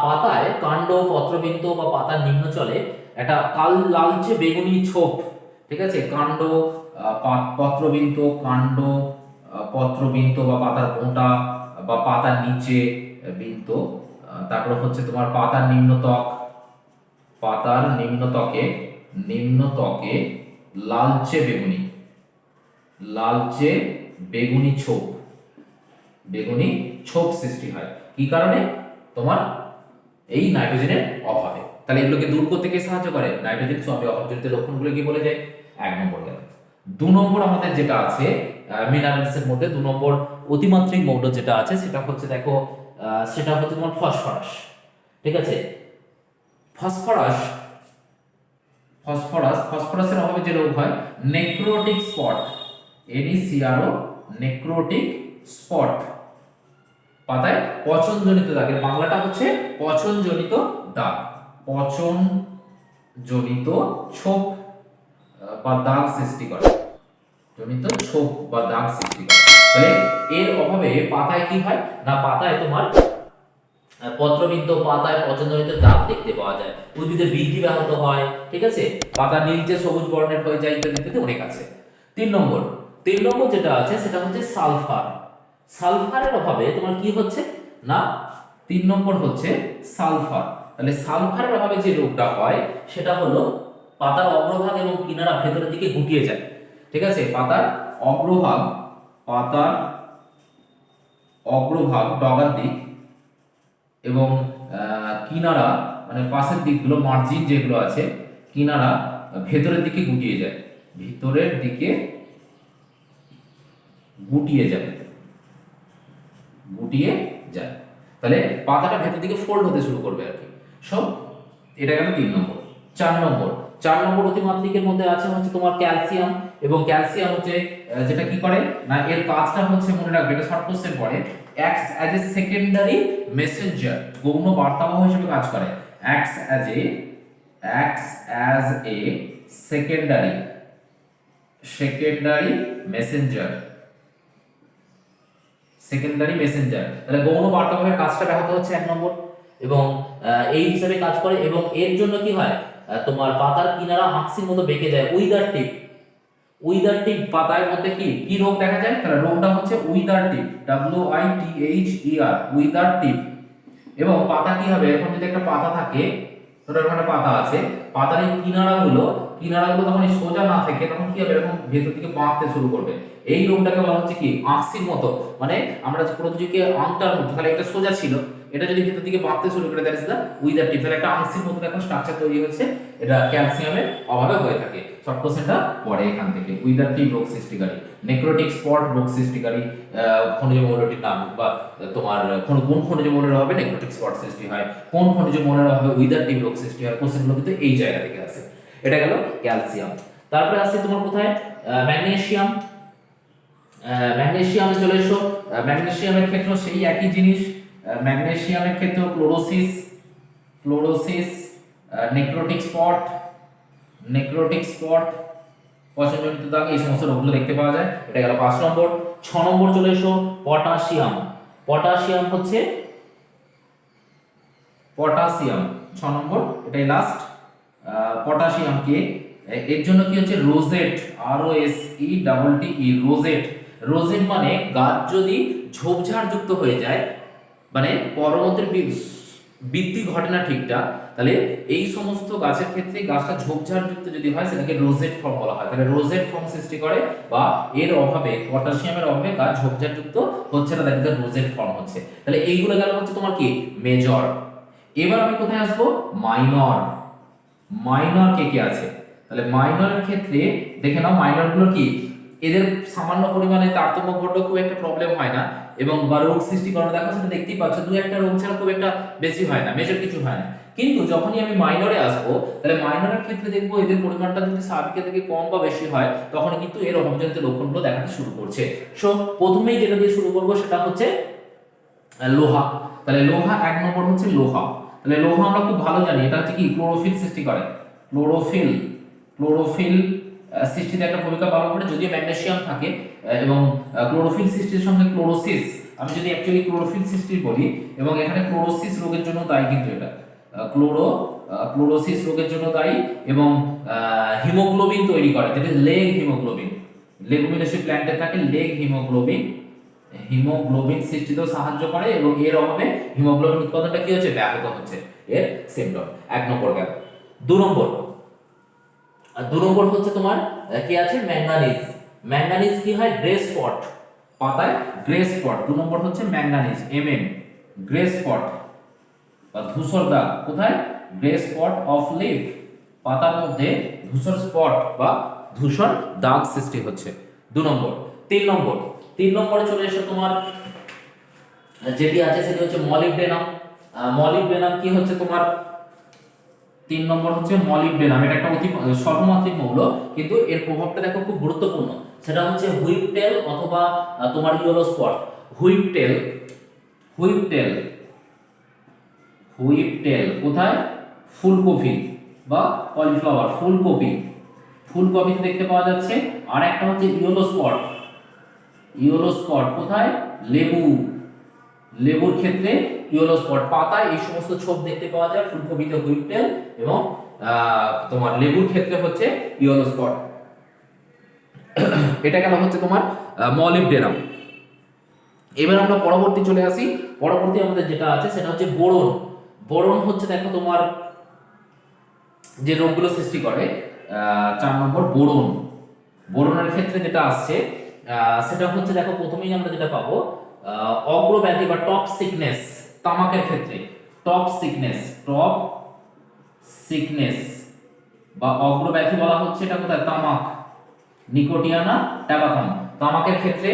পাতায় কাণ্ড, পত্রবিন্দু বা পাতার নিম্নচলে একটা লালচে বেগুনি ছোপ, ঠিক আছে, কাণ্ড, পত্রবিন্দু, কাণ্ড, পত্রবিন্দু বা পাতার মোটা বা পাতার নিচে বিন্দু, তারপর হচ্ছে তোমার পাতার নিম্নত্বক, পাতার নিম্নত্বকে, নিম্নত্বকে লালচে বেগুনি, লালচে বেগুনি ছোপ, বেগুনি ছোপ সৃষ্টি হয়। কি কারণে, তোমার এই নাইট্রোজেনের অভাবে। তাহলে এগুলোকে দূর করতে কে সাহায্য করে, নাইট্রোজেন। সো আমি অভাবজনিত লক্ষণগুলো কি বলে যাই, এক নম্বর গেল। দু নম্বর আমাদের যেটা আছে মিনারেলসের মধ্যে, দু নম্বর অতিমাত্রিক মৌল যেটা আছে সেটা হচ্ছে, দেখো সেটা হচ্ছে তোমার ফসফরাস, ঠিক আছে। ফসফরাস, ফসফরাসের অভাবে যে রোগ হয় necrotic spot, NECRO, necrotic spot, পাতায় পচনজনিত দাগ, এর বাংলাটা হচ্ছে পচনজনিত দাগ, পচনজনিত ছোপ বা দাগ সৃষ্টি করে, জনিত ছোপ বা দাগ সৃষ্টি করে। তাহলে এর অভাবে পাতায় কি হয় না, পাতায় তোমার পত্রবিন্দু, পাতায় পচনজনিত দাগ দেখতে পাওয়া যায়, উদ্ভিদের বৃদ্ধি ব্যাহত হয়, ঠিক আছে, পাতা নীলচে সবুজ বর্ণের হয়ে যায়, ইত্যাদি ইত্যাদি অনেক আছে। তিন নম্বর যেটা আছে সেটা হচ্ছে সালফার। সালফারের অভাবে তোমার কি হচ্ছে না, তিন নম্বর হচ্ছে সালফার। তাহলে সালফারের অভাবে যে রোগটা হয় সেটা হলো পাতার অগ্রভাগ এবং কিনারা ভেতরের দিকে গুটিয়ে যায়, ঠিক আছে, পাতার অগ্রভাগ, পাতার অগ্রভাগ ডগার দিক এবং কিনারা মানে পাশের দিকগুলো, মার্জিন যেগুলো আছে, কিনারা ভেতরের দিকে গুটিয়ে যায়, ভিতরের দিকে গুটিয়ে যাবে, গুটিয়ে যায়। তাহলে পাতাটা ভেতর দিকে ফোল্ড হতে শুরু করবে আর কি। সব এটা গেল তিন নম্বর। চার নম্বর অতিমাত্রিকের মধ্যে আছে হচ্ছে তোমার ক্যালসিয়াম, এবং ক্যালসিয়াম হচ্ছে যেটা কি করে না, এর কাজটা হচ্ছে মনে রাখবে, এটা শর্ট কোশ্চেন পড়ে, acts as a secondary Messenger, গৌণ বার্তাবাহক হিসেবে কাজ করে, acts as a secondary Messenger, তাহলে গৌণ বার্তাবাহকের কাজটা ব্যাহত হচ্ছে এক নম্বর, এবং এই হিসাবে কাজ করে। এবং এর জন্য কি হয়, তোমার পাতার কিনারা আঁকসির মতো বেঁকে যায়, উইদার টিপ পাতার মধ্যে কি রোগ দেখা যায়, তাহলে রোগটা হচ্ছে উইদার টিপ, WITHER, উইদার টিপ। এবং পাতা কি হবে, এখন যদি একটা পাতা থাকে, ধরো এখানে পাতা আছে, পাতার এই কিনারাগুলো তখন সোজা না থাকে, তখন কি হবে, এরকম ভেতর দিকে বাঁকতে শুরু করবে। এই রোগটাকে বলা হচ্ছে কি আঁকসির মতো, মানে আমরা কোনো কিছুকে আংটার মতো, তাহলে একটা সোজা ছিল, এটা যদি ভেতর দিকে বাঁকতে শুরু করে, দ্যাট ইজ দা উইদার টিপ, তাহলে একটা আংসির মতো দেখো স্ট্রাকচার তৈরি হচ্ছে, এটা ক্যালসিয়ামের অভাবে হয়ে থাকে। শর্ট কোশ্চেনটা পড়ে এখান থেকে, উইদার টিপ রোগ সৃষ্টিকারী, নেক্রোটিক স্পট রোগ সৃষ্টিকারী খনিজ মৌলটির নাম, বা তোমার কোন খনিজ মৌলের অভাবে নেক্রোটিক স্পট সৃষ্টি হয়, কোন খনিজ মৌলের অভাবে উইদার টিপ রোগ সৃষ্টি হয়, কোশ্চেনগুলো কিন্তু এই জায়গা থেকে আসে। এটা গেল ক্যালসিয়াম। তারপরে আসছে তোমার কোথায়, ম্যাগনেসিয়াম। ম্যাগনেসিয়ামে চলে এসো। ম্যাগনেসিয়ামের ক্ষেত্রে সেই একই জিনিস, ম্যাগনেসিয়ামের ক্ষেত্রে ক্লোরোসিস, নেক্রোটিক স্পট, পচনজনিত দাগ, এই সমস্ত রোগগুলো দেখতে পাওয়া যায়। এটা গেল 5 নম্বর। 6 নম্বর চলে এসো, পটাশিয়াম হচ্ছে 6 নম্বর, এটাই লাস্ট। পটাশিয়ামকে এর জন্য কি হচ্ছে, রোজেট, ROSETTE, রোজেট মানে গাছ যদি ঝোপঝাড় যুক্ত হয়ে যায়, মানে পরবর্তীর বৃদ্ধি ঘটে না ঠিকঠাক, তাহলে এই সমস্ত গাছের ক্ষেত্রে গাছটা ঝোপঝাড় যুক্ত যদি হয় সেটাকে রোজেট ফর্ম বলা হয়। তাহলে রোজেট ফর্ম সৃষ্টি করে, বা এর অভাবে, পটাশিয়ামের অভাবে গাছ ঝোপঝাড় যুক্ত হচ্ছে না, দ্যাট ইজ রোজেট ফর্ম হচ্ছে। তাহলে এইগুলো গেল হচ্ছে তোমার কি মেজর। এবার আমি কোথায় আসবো, মাইনর। মাইনর কে কে আছে, তাহলে মাইনরের ক্ষেত্রে দেখে নাও মাইনর গুলো কি, এদের সামান্য পরিমাণে তারতম্য ঘটলেও খুব একটা প্রবলেম হয় না, এবং বা রোগ সৃষ্টি করে, দেখো সেটা দেখতেই পাচ্ছ, দু একটা রোগ ছাড়া খুব একটা বেশি হয় না, মেজর কিছু হয় না। কিন্তু যখনই আমি মাইনরে আসবো, তাহলে মাইনরের ক্ষেত্রে দেখবো এদের পরিমাণটা যদি স্বাভাবিকের থেকে কম বা বেশি হয়, তখন কিন্তু এর অভাবজনিত লক্ষণগুলো দেখাতে শুরু করছে। সো প্রথমেই যেটা দিয়ে শুরু করবো সেটা হচ্ছে লোহা। তাহলে লোহা 1 নম্বর হচ্ছে লোহা। তাহলে লোহা আমরা খুব ভালো জানি এটা হচ্ছে কি, ক্লোরোফিল সৃষ্টি করে। ক্লোরোফিল, ক্লোরোফিল সৃষ্টিতে একটা ভূমিকা পালন করে, যদিও ম্যাগনেসিয়াম থাকে, এবং ক্লোরোফিল সৃষ্টির সঙ্গে ক্লোরোসিস, আমি যদি অ্যাকচুয়ালি ক্লোরোফিল সৃষ্টি বলি, এবং এখানে ক্লোরোসিস রোগের জন্য দায়ী, কিন্তু এটা ক্লোরোসিস রোগের জন্য দায়ী, এবং হিমোগ্লোবিন তৈরি করে, যেটা লেগ হিমোগ্লোবিন, লেগুমিনেসি প্ল্যান্টে থাকে লেগ হিমোগ্লোবিন, হিমোগ্লোবিন সৃষ্টিতেও সাহায্য করে, এবং এর অভাবে হিমোগ্লোবিন উৎপাদনটা কি হচ্ছে, ব্যাহত হচ্ছে, এর সিম্পটম। 1 নম্বর গেল। 2 নম্বর, আর 2 নম্বর হচ্ছে তোমার কি আছে, ম্যাঙ্গানিজ। ম্যাঙ্গানিজ কি হয়, গ্রে স্পট, পাতায় গ্রে স্পট। 2 নম্বর হচ্ছে ম্যাঙ্গানিজ, Mn, গ্রে স্পট বা ধূসর দাগ, কোথায়, গ্রে স্পট অফ লিফ, পাতার মধ্যে ধূসর স্পট বা ধূসর দাগ সৃষ্টি হচ্ছে। 2 নম্বর। 3 নম্বর, 3 নম্বরে চলে এসে তোমার যেটি আছে সেটি হচ্ছে মলিবডেনাম। মলিবডেনাম কি হচ্ছে তোমার, 3 নম্বর হচ্ছে মলিবডেনাম। এটা একটা অতি স্বল্পমাত্রিক মৌল, কিন্তু এর প্রভাবটা দেখো খুব গুরুত্বপূর্ণ। সেটা হচ্ছে হুইপটেল অথবা তোমার ইয়েলো স্পট। হুইপটেল, হুইপটেল, হুইপটেল কোথায়, ফুলকপি বা কলিফ্লাওয়ার, ফুলকপি, ফুলকপিতে দেখতে পাওয়া যাচ্ছে। আর একটা হচ্ছে ইয়েলো স্পট, ইয়েলো স্পট কোথায়, লেবু, লেবুর ক্ষেত্রে ইয়েলো স্পট, পাতায় এই সমস্ত ছোপ দেখতে পাওয়া যায়, ফুলকপিতে হুইপটেল, এবং তোমার লেবুর ক্ষেত্রে হচ্ছে ইয়েলো স্পট। এটা গেল হচ্ছে তোমার মলিবডেনাম। এবার আমরা পরবর্তী চলে আসি। পরবর্তী আমাদের যেটা আছে সেটা হচ্ছে বোরন। বোরন হচ্ছে দেখো তোমার যে রোগগুলো সৃষ্টি করে, 4 নম্বর বোরন। বোরনের ক্ষেত্রে যেটা আসছে সেটা হচ্ছে দেখো প্রথমেই আমরা যেটা পাবো, অগ্রব্যাধি বা টপ সিকনেস, তামাকের ক্ষেত্রে টপ সিকনেস, টপ সিকনেস বা অগ্রব্যাধি বলা হচ্ছে, এটা কোথায়, তামাক, নিকোটিয়ানা ট্যাবাকাম, তামাকের ক্ষেত্রে।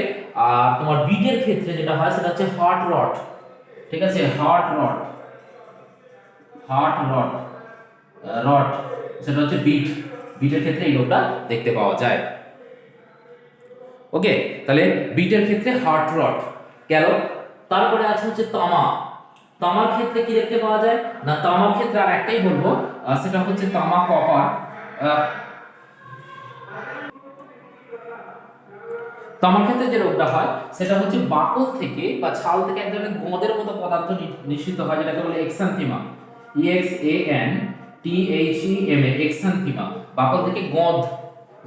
আর তোমার বিটের ক্ষেত্রে যেটা হয় সেটা হচ্ছে হার্ট রট, ঠিক আছে, হার্ট রট, হার্ট রট, রট, সেটা হচ্ছে বিট, বিটের ক্ষেত্রে এই রোগটা দেখতে পাওয়া যায়। ওকে, তাহলে বিটের ক্ষেত্রে হার্ট রট গেল। তারপরে আছে হচ্ছে তামা। তামার ক্ষেত্রে কি দেখতে পাওয়া যায় না, তামার ক্ষেত্রে আর একটাই বলবো, সেটা হচ্ছে তামা কপার। তামার ক্ষেত্রে যে রোগটা হয় সেটা হচ্ছে বাকল থেকে বা ছাল থেকে এক ধরনের গোঁদের মতো পদার্থ নিঃসৃত হয়, যেটাকে বলে এক্সান্থিমা, EXANTHEMA, এক্সান্থিমা, বাকল থেকে গোঁদ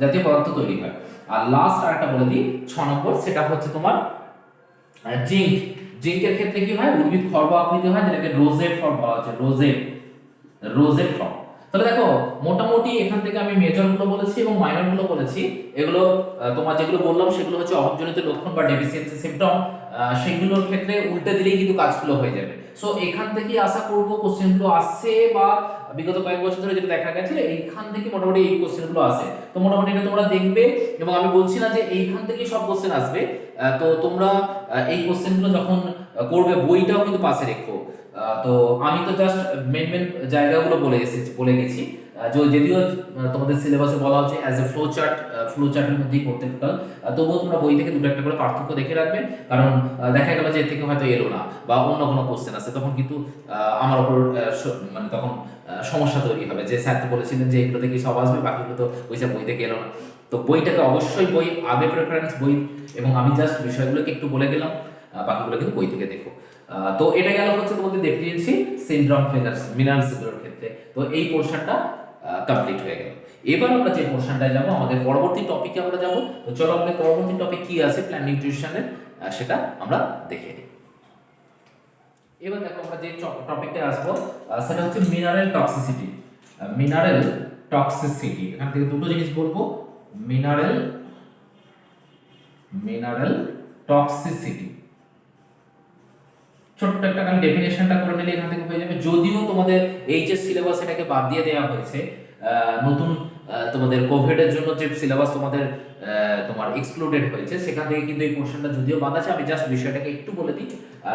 জাতীয় পদার্থ তৈরি হয়। আর লাস্ট আরেকটা বলে দিই, 6 নম্বর, সেটা হচ্ছে তোমার জিঙ্ক। জিঙ্কের ক্ষেত্রে কি হয়, উদ্ভিদ খর্ব আকৃতি হয়, যেটাকে রোজেট ফর্ম বলা হচ্ছে, রোজেট, রোজেট ফর্ম। তাহলে দেখো মোটামুটি এখান থেকে আমি মেজর গুলো বলেছি এবং মাইনর গুলো বলেছি। এগুলো তোমার যেগুলো বললাম সেগুলো হচ্ছে অভাবজনিত লক্ষণ বা ডেফিসিয়েন্সি সিম্পটম, সেগুলোর ক্ষেত্রে উল্টে দিলেই কিন্তু কাজগুলো হয়ে যাবে। সো এখান থেকে আশা করব কোশ্চেনগুলো আসছে, বা বিগত কয়েক বছর ধরে যেটা দেখা গেছে এইখান থেকে মোটামুটি এই কোশ্চেনগুলো আসে। তো মোটামুটি এটা তোমরা দেখবে, এবং আমি বলছি না যে এইখান থেকেই সব কোশ্চেন আসবে। তো তোমরা এই কোশ্চেনগুলো যখন করবে বইটাও কিন্তু পাশে রেখো। তো আমি তো জাস্ট মেন মেন জায়গাগুলো বলে গেছি, যদিও তোমাদের সিলেবাসে বলা হচ্ছে অ্যাজ এ ফ্লো চার্টের মধ্যেই করতে টোটাল, তবুও তোমরা বই থেকে দুটো একটা করে পার্থক্য দেখে রাখবে, কারণ দেখা গেল যে এর থেকে হয়তো এলো না বা অন্য কোনো কোশ্চেন আছে, তখন কিন্তু আমার ওপর মানে তখন সমস্যা তৈরি হবে, যে স্যার তো বলেছিলেন যে এগুলো থেকে সব আসবে, বাকিগুলো তো ওইসব বই থেকে এলো না। তো বইটাকে অবশ্যই বই আগে প্রেফারেন্স বই, এবং আমি জাস্ট বিষয়গুলোকে একটু বলে গেলাম, বাকিগুলো কিন্তু বই থেকে দেখো। তো এটা গেল হচ্ছে তোমাদের ডেফিসিয়েন্সি সিনড্রোম মিনারেলসগুলোর ক্ষেত্রে। তো এই পোর্শনটা কমপ্লিট হয়ে গেল। এবার আমরা যে পোর্শনটায় যাব, আমাদের পরবর্তী টপিকে আমরা যাব। তো চলো আমাদের পরবর্তী টপিক কি আছে প্ল্যান নিউট্রিশনের, সেটা আমরা দেখে নিই। এবার দেখো আমরা যে টপিকটা আসবো সেটা হচ্ছে মিনারেল টক্সিসিটি। মিনারেল টক্সিসিটি, এখান থেকে দুটো জিনিস বলবো, মিনারেল টক্সিসিটি। ছোট্ট একটা কারণ ডেফিনেশনটা করে নিলে এখান থেকে হয়ে যাবে। যদিও তোমাদের এইচএস সিলেবাস এটাকে বাদ দিয়ে দেওয়া হয়েছে, নতুন তোমাদের কোভিড এর জন্য যে সিলেবাস তোমাদের তোমার এক্সক্লুডেড হয়েছে সেখান থেকে কিন্তু এই পোর্শনটা যদিও বাদ আছে। আমি জাস্ট বিষয়টাকে একটু বলে দিই,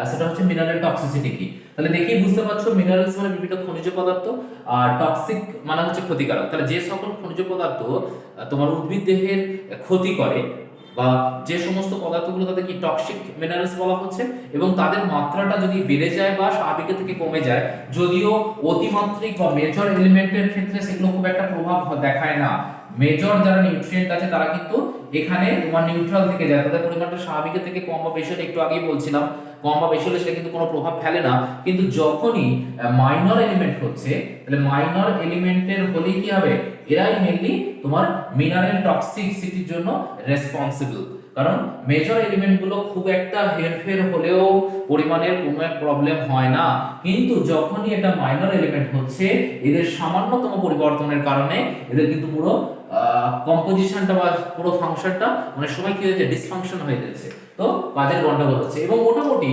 সেটা হচ্ছে মিনারেল টক্সিসিটি কি। তাহলে দেখেই বুঝতে পারছো মিনারেলস মানে বিভিন্ন খনিজ পদার্থ, আর টক্সিক মানে হচ্ছে ক্ষতিকারক। তাহলে যে সকল খনিজ পদার্থ তোমার উদ্ভিদ দেহের ক্ষতি করে বা যে সমস্ত পদার্থগুলো তাদের কি টক্সিক মিনারেলস বলা হচ্ছে, এবং তাদের মাত্রাটা যদি বেড়ে যায় বা স্বাভাবিকের থেকে কমে যায়, যদিও অতিমাত্রিক বা মেজর এলিমেন্টের ক্ষেত্রে সেগুলো খুব একটা প্রভাব দেখায় না। মেজর যারা নিউট্রিয়েন্ট আছে তারা কিন্তু এখানে তোমার নিউট্রাল থেকে যায়, তাদের পরিমাণটা স্বাভাবিকের থেকে কম বা বেশি হলে, একটু আগেই বলছিলাম কম বা বেশি হলে সেটা কিন্তু কোনো প্রভাব ফেলে না। কিন্তু যখনই মাইনর এলিমেন্ট হচ্ছে, তাহলে মাইনর এলিমেন্টের হলেই কি হবে, এরাই মেনলি তোমার মিনারেল টক্সিসিটির জন্য রেসপন্সিবল। কারণ মেজর এলিমেন্ট গুলো খুব একটা হেরফের হলেও পরিমাণের কোনো এক প্রবলেম হয় না, কিন্তু যখনই এটা মাইনর এলিমেন্ট হচ্ছে এদের সামান্যতম পরিবর্তনের কারণে এদের কিন্তু পুরো কম্পোজিশনটা বা পুরো ফাংশনটা অনেক সময় কি হয়েছে, ডিসফাংশন হয়ে যাচ্ছে, তো কাজের গন্ডগোল হচ্ছে। এবং মোটামুটি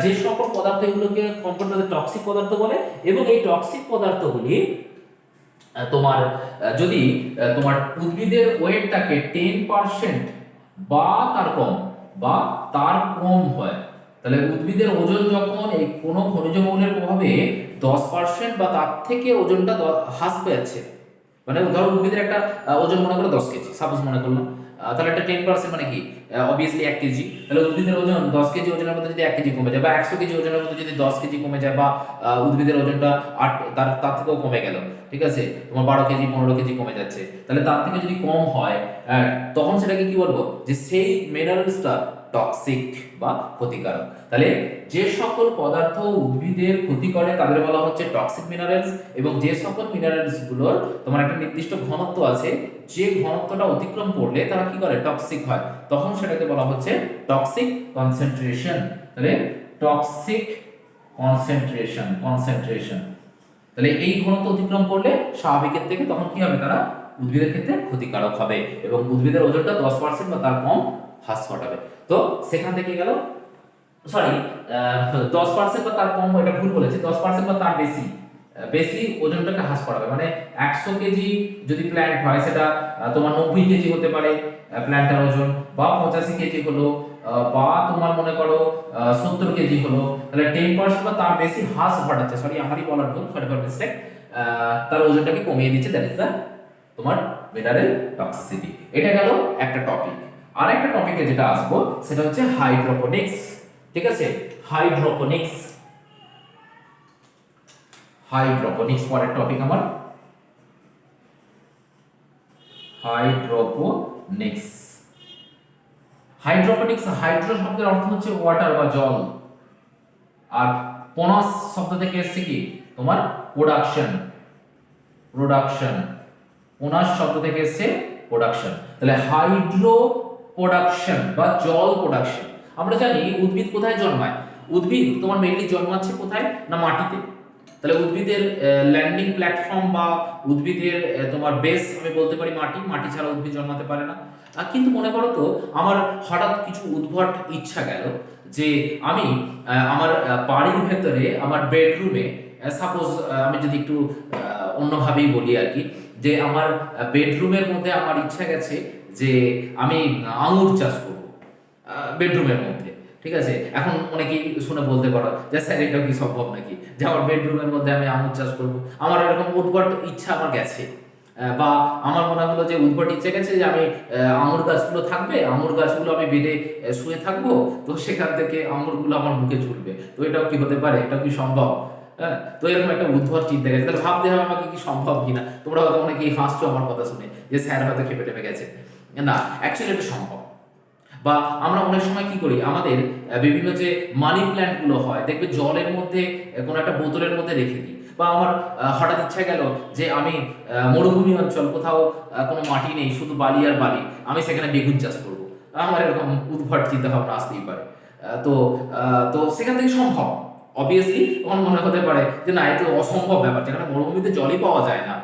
যে সকল পদার্থ এগুলোকে কম্পাউন্ড টক্সিক পদার্থ বলে, এবং এই টক্সিক পদার্থগুলি তোমার যদি তোমার উদ্ভিদের ওয়েটটাকে 10% বা তার কম হয়, তাহলে উদ্ভিদের ওজন যখন এই কোনো খনিজ মৌলের প্রভাবে 10% বা তার থেকে ওজনটা হ্রাস পেয়েছে, মানে ধরো উদ্ভিদের একটা ওজন মনে করো 10 কেজি, সাপোজ মনে করলাম, তাহলে একটা 10% মানে কি, অবভিয়াসলি 1 কেজি। তাহলে উদ্ভিদের ওজন 10 কেজি ওজনের মধ্যে যদি 1 কেজি কমে যায়, বা 100 কেজি ওজনের মধ্যে যদি 10 কেজি কমে যায়, বা উদ্ভিদের ওজনটা 8 তার থেকেও কমে গেল, ঠিক আছে, তোমার 12 কেজি 15 কেজি কমে যাচ্ছে, তাহলে তার থেকে যদি কম হয়, তখন সেটাকে কি বলবো, যে সেই মিনারেলসটা টক্সিক বা ক্ষতিকারক। তাহলে যে সকল পদার্থ উদ্ভিদের ক্ষতি করে তাদের বলা হচ্ছে টক্সিক মিনারেলস, এবং যে সকল মিনারেলস গুলোর তোমার একটা নির্দিষ্ট ঘনত্ব আছে, যে ঘনত্বটা অতিক্রম করলে তারা কি করে, টক্সিক হয়, তখন সেটাকে বলা হচ্ছে টক্সিক কনসেন্ট্রেশন। তাহলে টক্সিক কনসেন্ট্রেশন তাহলে এই ঘনত্ব অতিক্রম করলে স্বাভাবিকের থেকে তখন কি হবে, তারা উদ্ভিদের ক্ষেত্রে ক্ষতিকারক হবে, এবং উদ্ভিদের ওজনটা 10% বা তার কম হ্রাস ঘটাবে। তো সেখান থেকে গেল, সরি 10% বা তার কম, এটা ভুল বলেছি, 10% বা তার বেশি ওজনটাকে হ্রাস করাবে। মানে 100 কেজি যদি প্ল্যান্ট হয়, সেটা তোমার 90 কেজি হতে পারে প্ল্যান্টের ওজন, বা 85 কেজি হলো, বা তোমার মনে করো 70 কেজি হলো, তাহলে 10% বা তার বেশি হ্রাস ঘটাচ্ছে, সরি আমারই বলার ভুল, সরি ফর মিস্টেক, তার ওজনটাকে কমিয়ে দিচ্ছে, দ্যাট ইজ দ্য তোমার মিনারেল টক্সিসিটি। এটা গেল একটা টপিক। আর একটা টপিকে যেটা আসবো সেটা হচ্ছে হাইড্রোপনিক্স, ঠিক আছে, হাইড্রোপনিক্স পরের টপিক আমার হাইড্রোপনিক্স। হাইড্রো শব্দের অর্থ হচ্ছে ওয়াটার বা জল, আর পনাস শব্দ থেকে এসেছে কি তোমার প্রোডাকশন, পনাস শব্দ থেকে এসেছে প্রোডাকশন। তাহলে হাইড্রো প্রোডাকশন বা জল প্রোডাকশন। আমরা জানি উদ্ভিদ কোথায় জন্মায়, উদ্ভিদ তোমার মেইনলি জন্মাচ্ছে কোথায় না, মাটিতে। তাহলে উদ্ভিদের ল্যান্ডিং প্ল্যাটফর্ম বা উদ্ভিদের তোমার বেস আমি বলতে পারি মাটি ছাড়া উদ্ভিদ জন্মাতে পারে না। কিন্তু মনে করো তো আমার হঠাৎ কিছু উদ্ভট ইচ্ছা গেল যে আমি আমার বাড়ির ভেতরে আমার বেডরুমে, সাপোজ আমি যদি একটু অন্যভাবেই বলি আর কি, যে আমার বেডরুমের মধ্যে আমার ইচ্ছা গেছে যে আমি আঙুর চাষ করব বেডরুমের মধ্যে, ঠিক আছে। এখন অনেকেই শুনে বলতে পারো যে স্যার এটা কি সম্ভব নাকি, যে আমার বেডরুমের মধ্যে আমি আঙুর চাষ করব। আমার এরকম উদ্ভট ইচ্ছা আমার গেছে, বা আমার মনে হলো যে উদ্ভট ইচ্ছে গেছে যে আমি আঙুর গাছগুলো থাকবে, আঙুর গাছগুলো আমি বেডে শুয়ে থাকবো, তো সেখান থেকে আঙুরগুলো আমার মুখে ঝুলবে, তো এটাও কি হতে পারে, এটাও কি সম্ভব? হ্যাঁ, তো এরকম একটা উদ্ভট চিন্তা গেছে, তাহলে ভাবতে হবে আমাকে কি সম্ভব কিনা। তোমরা হয়তো অনেকেই হাসছো আমার কথা শুনে যে স্যার হয়তো খেপে টেপে গেছে, না, অ্যাকচুয়ালি এটা সম্ভব। বা আমরা অনেক সময় কি করি, আমাদের বিভিন্ন যে মানি প্ল্যান্ট গুলো হয় দেখবে জলের মধ্যে কোনো একটা বোতলের মধ্যে রেখে দিই, বা আমার হঠাৎ ইচ্ছা গেল যে আমি মরুভূমি অঞ্চল, কোথাও কোনো মাটি নেই, শুধু বালি আর বালি, আমি সেখানে বেগুন চাষ করব। আমার এরকম উদ্ভট চিন্তা ভাবনা আসতেই পারে। তো তো সেখান থেকে সম্ভব, অবভিয়াসলি তখন মনে হতে পারে যে না, এত অসম্ভব ব্যাপার, যেখানে মরুভূমিতে জলই পাওয়া যায় না।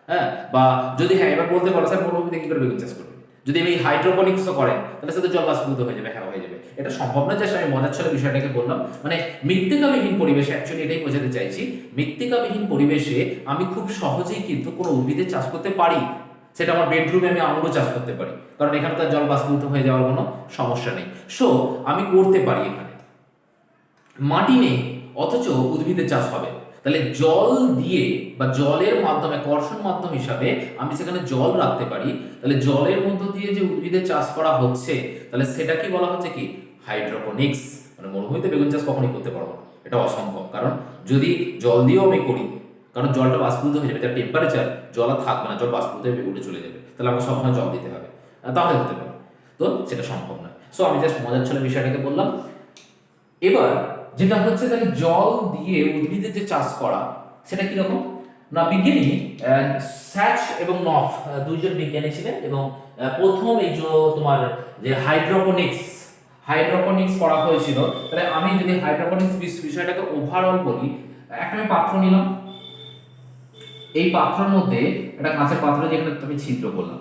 হ্যাঁ, বা যদি হ্যাঁ এবার বলতে পারো স্যার মরুভূমিতে কি করে বেগুন চাষ করবে, যদি আমি হাইড্রোপনিক্সও করেন তাহলে সেটা জল বাষ্পীভূত হয়ে যাবে, হ্যাঁ হয়ে যাবে। এটা সম্ভব না, জাস্ট আমি মজার ছলে বিষয়টাকে বললাম। মানে মৃত্তিকাবিহীন পরিবেশে, অ্যাকচুয়ালি এটাই বোঝাতে চাইছি, মৃত্তিকাবিহীন পরিবেশে আমি খুব সহজেই কিন্তু কোনো উদ্ভিদের চাষ করতে পারি। সেটা আমার বেডরুমে আমি আঙুরও চাষ করতে পারি, কারণ এখানে তার জল বাষ্পীভূত হয়ে যাওয়ার কোনো সমস্যা নেই। সো আমি করতে পারি। এখানে মাটি নেই অথচ উদ্ভিদের চাষ হবে, তাহলে জল দিয়ে বা জলের মাধ্যমে, কর্ষণ মাধ্যম হিসাবে আমি সেখানে জল রাখতে পারি, তাহলে জলের মধ্য দিয়ে যে উদ্ভিদের চাষ করা হচ্ছে, তাহলে সেটা কি বলা হচ্ছে কি হাইড্রোপনিক্স। মানে মরুভূমিতে বেগুন চাষ কখনোই করতে পারবো না, এটা অসম্ভব। কারণ যদি জল দিয়েও আমি করি, কারণ জলটা বাষ্পীভূত হয়ে যাবে, যার টেম্পারেচার, জল আর থাকবে না, জল বাষ্পীভূত হয়ে উঠে চলে যাবে, তাহলে আমাকে সবসময় জল দিতে হবে, তাহলে হতে পারে, তো সেটা সম্ভব নয়। সো আমি জাস্ট মজার ছলে বিষয়টাকে বললাম। এবার যেটা হচ্ছে, তাহলে জল দিয়ে উদ্ভিদের যে চাষ করা সেটা কিরকম না, বিজ্ঞানী স্যাচ এবং নফ দুইজন বিজ্ঞানী ছিলেন, এবং প্রথম এই যে তোমার যে হাইড্রোপনিক্স করা হয়েছিল। তাহলে আমি যদি হাইড্রোপনিক্স বিষয়টাকে ওভারঅল বলি, একটা আমি পাত্র নিলাম, এই পাত্রের মধ্যে একটা কাঁচের পাত্র, যেখানে আমি ছিদ্র করলাম,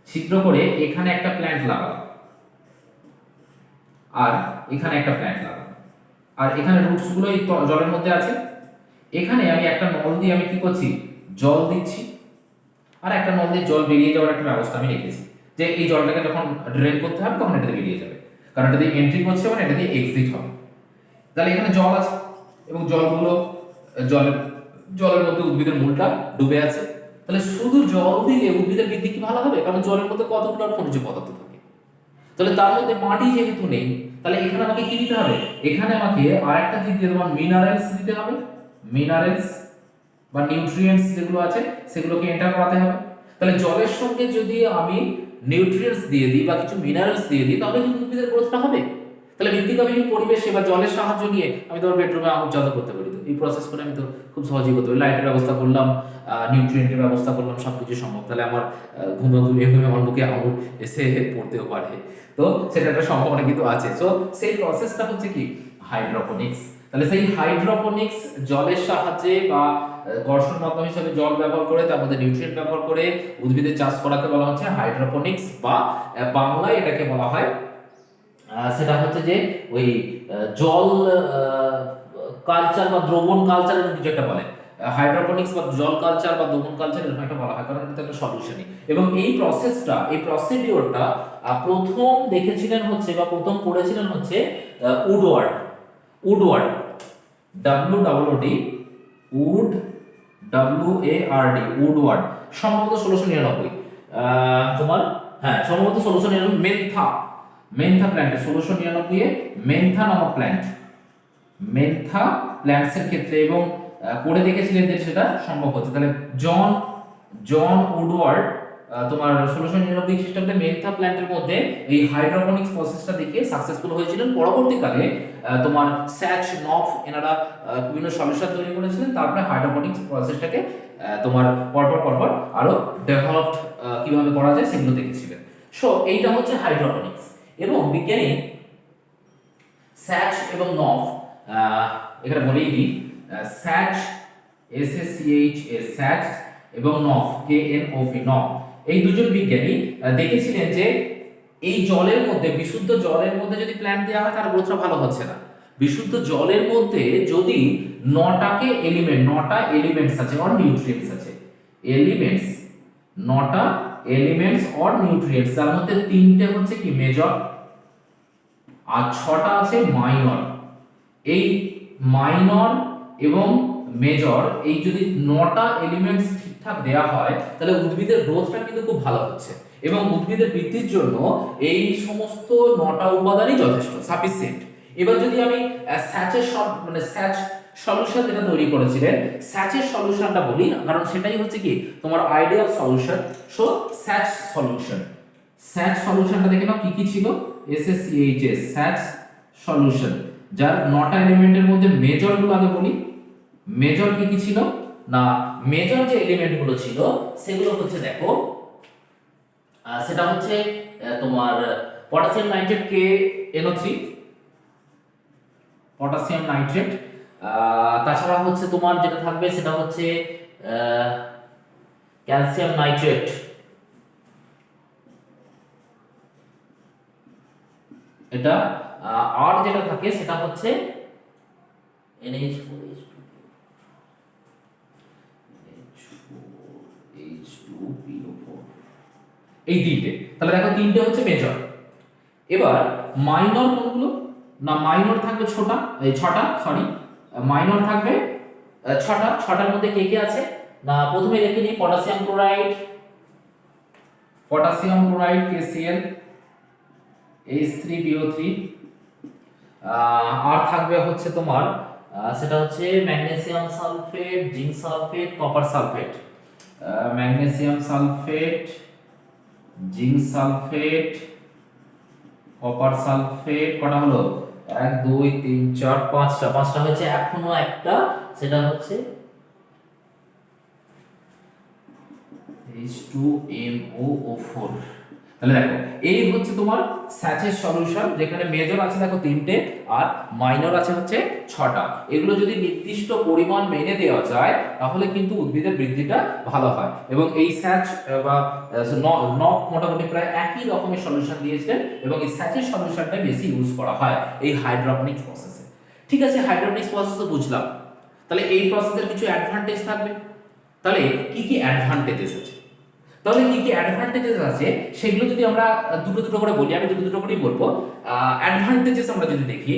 ছিদ্র করে এখানে একটা প্ল্যান্ট লাগালাম, আর এখানে একটা প্ল্যান্ট লাগালাম, আর এখানে রুটস গুলো এই জলের মধ্যে আছে। এখানে আমি একটা নল দিয়ে আমি কি করছি, জল দিচ্ছি, আর একটা নল দিয়ে জল বেরিয়ে যাওয়ার একটা ব্যবস্থা আমি রেখেছি, যে এই জলটাকে যখন ড্রেন করতে হবে তখন এটা বেরিয়ে যাবে, কারণ এটা দিয়ে এন্ট্রি করছে মানে এটা দিয়ে এক্সিট হবে। তাহলে এখানে জল আছে, এবং জলগুলো জলের জলের মধ্যে উদ্ভিদের মূলটা ডুবে আছে। তাহলে শুধু জল দিলে উদ্ভিদের বৃদ্ধি কি ভালো হবে? কারণ জলের মধ্যে কতগুলো খনিজ পদার্থ থাকে, তাহলে তার মধ্যে মাটি যেহেতু নেই, তাহলে এখানে আমাকে কি দিতে হবে? এখানে আমাকে আরেকটা দিক দিয়ে তোমার মিনারেলস দিতে হবে, মিনারেলস বা নিউট্রিয়েন্টস যেগুলো আছে সেগুলোকে এন্টার করাতে হবে। তাহলে জলের সঙ্গে যদি আমি নিউট্রিয়েন্টস দিয়ে দিই বা কিছু মিনারেলস দিয়ে দিই, তাহলে কিন্তু উদ্ভিদের গ্রোথটা হবে। তাহলে মৃত্তিকাবিহীন পরিবেশে বা জলের সাহায্য নিয়ে আমি তোমার বেডরুমে আঙুর চাষ করতে পারি। তো এই প্রসেস করে আমি তো খুব সহজেই করতে পারি, লাইটের ব্যবস্থা করলাম, নিউট্রিয়েন্টের ব্যবস্থা করলাম, সবকিছু সম্ভব। তাহলে আমার ঘুমিয়ে আমার মুখে আঙুর এসে পড়তেও পারে, তো সেটা একটা সম্ভাবনা কিন্তু আছে। সো সেই প্রসেসটা হচ্ছে কি হাইড্রোপনিক্স। তাহলে সেই হাইড্রোপনিক্স জলের সাহায্যে বা ঘর্ষণ মাধ্যম হিসেবে জল ব্যবহার করে, তার মধ্যে নিউট্রিয়েন্ট ব্যবহার করে উদ্ভিদের চাষ করাকে বলা হচ্ছে হাইড্রোপনিক্স, বা বাংলায় এটাকে বলা হয় সেটা হচ্ছে যে ওই জল কালচার বা দ্রবণ কালচার এরকম কিছু একটা বলে, হাইড্রোপনিক্স বা জল কালচার বা দ্রবণ কালচার এরকম একটা বলা হয়, কারণ এটা একটা সলিউশনই। এবং এই প্রসেসটা, এই প্রসিডিওরটা প্রথম দেখেছিলেন হচ্ছে বা প্রথম করেছিলেন হচ্ছে উডওয়ার্ড WWD উডওয়ার্ড, সম্ভবত 1699 তোমার, হ্যাঁ সম্ভবত 1699 মেন্থা প্ল্যান্ট 1699 মেন্থা নামক মেন্থা প্ল্যান্টসের ক্ষেত্রে, এবং করে দেখেছিলেন যে সেটা সম্ভব হচ্ছে। তাহলে জন উডওয়ার্ড তোমার 1699 খ্রিস্টাব্দে মেন্থা প্ল্যান্টের মধ্যে এই হাইড্রোপনিক্স প্রসেসটা দেখিয়ে সাকসেসফুল হয়েছিলেন। পরবর্তীকালে তোমার স্যাচ নফ এনারা বিভিন্ন সলিউশন তৈরি করেছিলেন, তারপরে হাইড্রোপনিক্স প্রসেসটাকে তোমার পরপর আরো ডেভেলপড কিভাবে করা যায় সেগুলো দেখেছিলেন। সো এইটা হচ্ছে হাইড্রোপনিক্স। এবং বিজ্ঞানী স্যাচ এবং নফ, এখানে বলেই দিই, স্যাচ স্যাচ এবং নফ নফ, এই দুজন বিজ্ঞানী দেখেছিলেন যে এই জলের মধ্যে, বিশুদ্ধ জলের মধ্যে যদি প্ল্যান্ট দেওয়া হয় তার গ্রোথটা ভালো হচ্ছে না। বিশুদ্ধ জলের মধ্যে যদি 9টা এলিমেন্টস আছে অর নিউট্রিয়েন্টস আছে, নটা এলিমেন্টস অর নিউট্রিয়েন্টস, তার মধ্যে 3টে হচ্ছে কি মেজর আর 6টা আছে মাইনর। এই মাইনর এবং মেজর, এই যদি 9টা এলিমেন্টস ঠিকঠাক দেয়া হয় তাহলে উদ্ভিদের গ্রোথটা কিন্তু খুব ভালো হচ্ছে, এবং উদ্ভিদের বৃদ্ধির জন্য এই সমস্ত 9টা উপাদানই যথেষ্ট, সাফিসিয়েন্ট। এবার যদি আমি স্যাচের স্যাচ সলিউশন যেটা তৈরি করেছিলেন, স্যাচের সলিউশনটা বলি, কারণ সেটাই হচ্ছে কি তোমার আইডিয়াল সলিউশন। সো স্যাচ সলিউশনটা দেখে নাও কি কি ছিল, SSCHS স্যাচ সলিউশন, যার 9টা এলিমেন্টের মধ্যে মেজর গুলো আগে বলি। মেজর কি কি ছিল না, মেজর যে এলিমেন্ট গুলো ছিল সেগুলো হচ্ছে দেখো, সেটা হচ্ছে তোমার potassium nitrate KNO3, potassium nitrate, তাছাড়া হচ্ছে তোমার যেটা থাকবে সেটা হচ্ছে ক্যালসিয়াম নাইট্রেট, এটা আর যেটা থাকে সেটা হচ্ছে NH4 H2PO4 এই তিনটে। তাহলে দেখো তিনটে হচ্ছে মেজর। এবার মাইনর কোনগুলো? না মাইনর থাকবে ছটা সরি, মাইনর থাকবে ছটার মধ্যে কে কে আছে? না প্রথমে দেখে নিই পটাশিয়াম ক্লোরাইড KCl H3PO3, আর থাকবে হচ্ছে তোমার সেটা হচ্ছে magnesium sulphate, zinc sulphate, copper sulphate. Magnesium sulphate, zinc sulphate, copper sulphate, কটা হলো? 1 2 3 4 পাঁচটা হচ্ছে, এখনো একটা, সেটা হচ্ছে H2MOO4। তাহলে দেখো এই হচ্ছে তোমার স্যাচের সলিউশন, যেখানে মেজর আছে দেখো তিনটে আর মাইনর আছে হচ্ছে ছটা। এগুলো যদি নির্দিষ্ট পরিমাণ মেনে দেওয়া যায় তাহলে কিন্তু উদ্ভিদের বৃদ্ধিটা ভালো হয়। এবং এই স্যাচ বা নক মোটামুটি প্রায় একই রকমের সলিউশন দিয়েছে, এবং এই স্যাচের সলিউশনটা বেশি ইউজ করা হয় এই হাইড্রোপনিক্স প্রসেসে। ঠিক আছে, হাইড্রোপনিক্স প্রসেস তো বুঝলাম। তাহলে এই প্রসেসের কিছু অ্যাডভান্টেজ থাকবে। তাহলে কি কি অ্যাডভান্টেজেস আছে? তাহলে কি কি অ্যাডভান্টেজেস আছে সেগুলো যদি আমরা দুটো করে বলি, আমি দুটো করেই বলবো। অ্যাডভান্টেজেস আমরা যদি দেখি,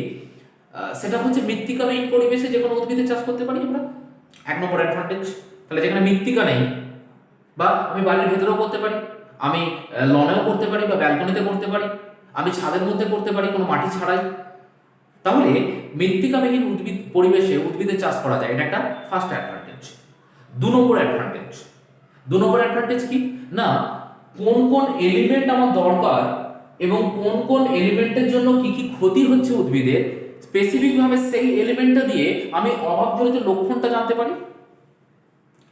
সেটা হচ্ছে মৃত্তিকাবিহীন পরিবেশে যে কোনো উদ্ভিদের চাষ করতে পারি আমরা, 1 নম্বর অ্যাডভান্টেজ। তাহলে যেখানে মৃত্তিকা নেই, বা আমি বাড়ির ভেতরেও করতে পারি, আমি লনেও করতে পারি, বা ব্যালকনিতে করতে পারি, আমি ছাদের মধ্যে করতে পারি কোনো মাটি ছাড়াই, তাহলে মৃত্তিকাবিহীন পরিবেশে উদ্ভিদের চাষ করা যায়। এটা একটা ফার্স্ট অ্যাডভান্টেজ। 2 নম্বর অ্যাডভান্টেজ কি না, কোন কোন এলিমেন্ট আমার দরকার এবং কোন কোন এলিমেন্টের জন্য কি কি ক্ষতি হচ্ছে উদ্ভিদের, স্পেসিফিক ভাবে সেই এলিমেন্টটা দিয়ে আমি অভাবজনিত লক্ষণটা জানতে পারি।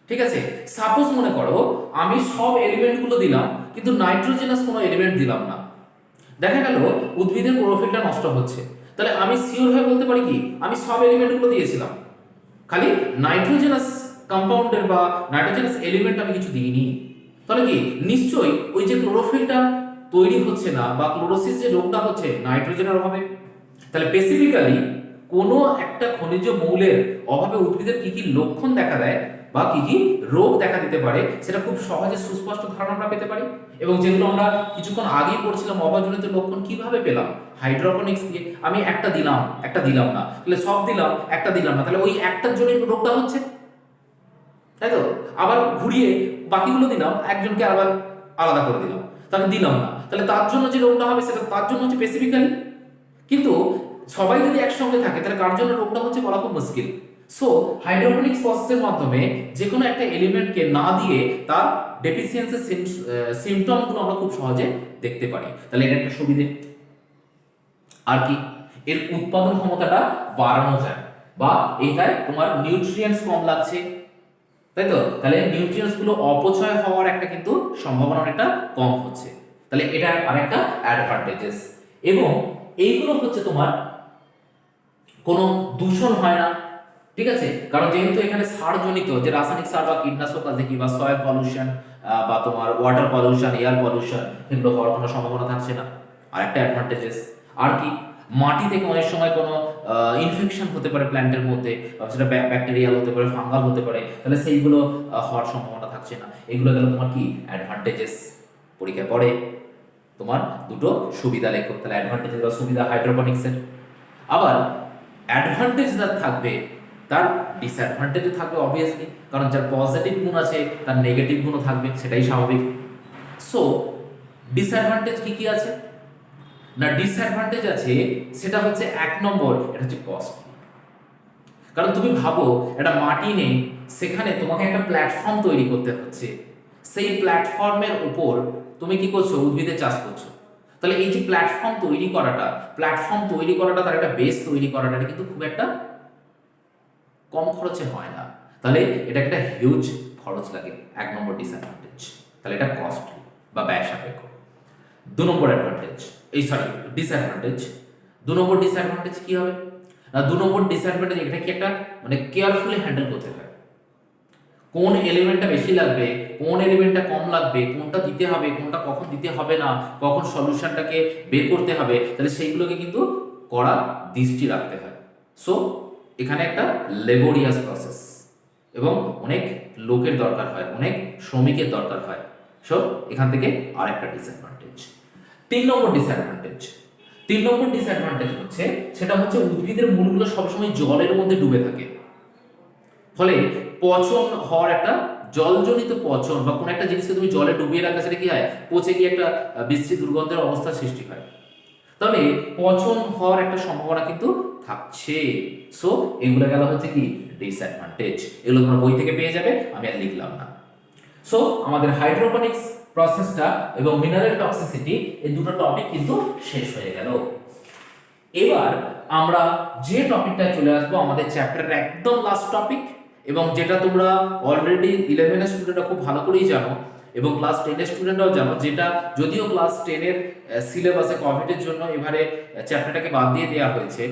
ঠিক আছে, সাপোজ মনে করো আমি সব এলিমেন্টগুলো দিলাম কিন্তু নাইট্রোজেনাস কোনো এলিমেন্ট দিলাম না, দেখা গেল উদ্ভিদের ক্লোরোফিলটা নষ্ট হচ্ছে। তাহলে আমি সিওর হয়ে বলতে পারি কি আমি সব এলিমেন্টগুলো দিয়েছিলাম, খালি নাইট্রোজেনাস কম্পাউন্ডের বা নাইট্রোজেনাস এলিমেন্ট আমি কিছু দিইনি। তাহলে কি নিশ্চয়ই ওই যে ক্লোরোফিলটা তৈরি হচ্ছে না বা ক্লোরোসিস যে রোগটা হচ্ছে নাইট্রোজেনের অভাবে। তাহলে স্পেসিফিক্যালি কোনো একটা খনিজ মৌলের অভাবে উদ্ভিদের কি কি লক্ষণ দেখা দেয় বা কি কি রোগ দেখা দিতে পারে সেটা খুব সহজে সুস্পষ্ট ধারণা আমরা পেতে পারি। এবং যেগুলো আমরা কিছুক্ষণ আগেই পড়ছিলাম অভাবজনিত লক্ষণ কিভাবে পেলাম, হাইড্রোপনিক্স দিয়ে। আমি একটা দিলাম না, তাহলে সব দিলাম, একটা দিলাম না, তাহলে ওই একটার জন্যই রোগটা হচ্ছে, তাই তো। আবার ঘুরিয়ে বাকিগুলো দিলাম, একজনকে আবার আলাদা করে দিলাম, তাকে দিলাম না, তাহলে তার জন্য যে রোগটা হবে সেটা তার জন্য হচ্ছে স্পেসিফিক্যালি। কিন্তু সবাই যদি একসঙ্গে থাকে তাহলে কার জন্য রোগটা হচ্ছে বলা খুব মুশকিল। সো হাইড্রোপনিক্স প্রসেসের মাধ্যমে যে কোনো একটা এলিমেন্টকে না দিয়ে তার ডেফিসিয়েন্সি সিমটমগুলো আমরা খুব সহজে দেখতে পারি। তাহলে এটা একটা সুবিধে। আর কি, এর উৎপাদন ক্ষমতাটা বাড়ানো যায়, বা এইটায় তোমার নিউট্রিয়েন্টস কম লাগছে, তাই তো। তাহলে নিউট্রিয়েন্টস গুলো অপচয় হওয়ার একটা কিন্তু সম্ভাবনা অনেকটা কম হচ্ছে। তাহলে এটা আরেকটা অ্যাডভান্টেজেস। এবং এইগুলো হচ্ছে তোমার কোনো দূষণ হয় না, ঠিক আছে। কারণ যেহেতু এখানে সারজনিত যে রাসায়নিক সার বা কীটনাশক আছে কি বা সয়েল পলিউশন বা তোমার ওয়াটার পলিউশন, এয়ার পলিউশন, এগুলো হওয়ার কোনো সম্ভাবনা থাকছে না। আর একটা অ্যাডভান্টেজেস। আর কি, মাটি থেকে অনেক সময় কোনো ইনফেকশন হতে পারে প্ল্যান্টের মধ্যে, সেটা ব্যাকটেরিয়াল হতে পারে, ফাঙ্গাল হতে পারে, তাহলে সেইগুলো হওয়ার সম্ভাবনা থাকছে না। এগুলো গেল তোমার কি অ্যাডভান্টেজেস। পরীক্ষায় পড়ে তোমার দুটো সুবিধা লেখো, তাহলে অ্যাডভান্টেজেস বা সুবিধা হাইড্রোপনিক্সের। আবার অ্যাডভান্টেজ যার থাকবে তার ডিসঅ্যাডভান্টেজও থাকবে অবভিয়াসলি, কারণ যার পজিটিভ গুণ আছে তার নেগেটিভ গুণও থাকবে, সেটাই স্বাভাবিক। সো ডিসঅ্যাডভান্টেজ কি কি আছে না, ডিসঅ্যাডভান্টেজ আছে সেটা হচ্ছে 1 নম্বর, এটা হচ্ছে কস্ট। কারণ তুমি ভাবো একটা মাটি নেই, সেখানে তোমাকে একটা প্ল্যাটফর্ম তৈরি করতে হচ্ছে, সেই প্ল্যাটফর্মের উপর তুমি কি করছো, উদ্ভিদের চাষ করছো। তাহলে এই যে প্ল্যাটফর্ম তৈরি করাটা তার একটা বেস তৈরি করাটা কিন্তু খুব একটা কম খরচে হয় না। তাহলে এটা একটা হিউজ খরচ লাগে, 1 নম্বর ডিসঅ্যাডভান্টেজ। তাহলে এটা কস্টলি বা ব্যয় সাপেক্ষ। 2 নম্বর ডিসঅ্যাডভান্টেজ। 2 নম্বর ডিসঅ্যাডভান্টেজ কি হবে না, 2 নম্বর ডিসঅ্যাডভান্টেজ এটা কি একটা মানে কেয়ারফুলি হ্যান্ডেল করতে হয়। কোন এলিমেন্টটা বেশি লাগবে, কোন এলিমেন্টটা কম লাগবে, কোনটা দিতে হবে, কোনটা কখন দিতে হবে না, কখন সলিউশনটাকে বের করতে হবে, তাহলে সেইগুলোকে কিন্তু কড়া দৃষ্টি রাখতে হয়। সো এখানে একটা লেবোরিয়াস প্রসেস এবং অনেক লোকের দরকার হয়, অনেক শ্রমিকের দরকার হয়। সো এখান থেকে আরেকটা ডিসঅ্যাডভান্টেজ। 3 নম্বর ডিসঅ্যাডভান্টেজ হচ্ছে, সেটা হচ্ছে উদ্ভিদের মূলগুলো সবসময় জলের মধ্যে ডুবে থাকে, ফলে পচন হওয়ার একটা জলজনিত পচন বা কোনো একটা জিনিসকে তুমি জলে ডুবিয়ে রাখলে সেটা কি হয়, পচে গিয়ে একটা বিশ্রী দুর্গন্ধের অবস্থার সৃষ্টি হয়। তাহলে পচন হওয়ার একটা সম্ভাবনা কিন্তু থাকছে। সো এগুলো গেল হচ্ছে কি ডিসঅ্যাডভান্টেজ, এগুলো তোমরা বই থেকে পেয়ে যাবে, আমি আর লিখলাম না। সো আমাদের হাইড্রোপনিক্স প্রসেসটা এবং মিনারেল টক্সিসিটি এই দুটো টপিক কিন্তু শেষ হয়ে গেল। এবার আমরা যে টপিকটায় চলে আসবো আমাদের চ্যাপ্টারের একদম লাস্ট টপিক, এবং যেটা তোমরা অলরেডি 11 এর স্টুডেন্টরা খুব ভালো করেই জানো এবং ক্লাস 10 এর স্টুডেন্টরাও জানো, যেটা যদিও ক্লাস 10 এর সিলেবাসে কোভিডের জন্য এবারে চ্যাপ্টারটাকে বাদ দিয়ে দেওয়া হয়েছে,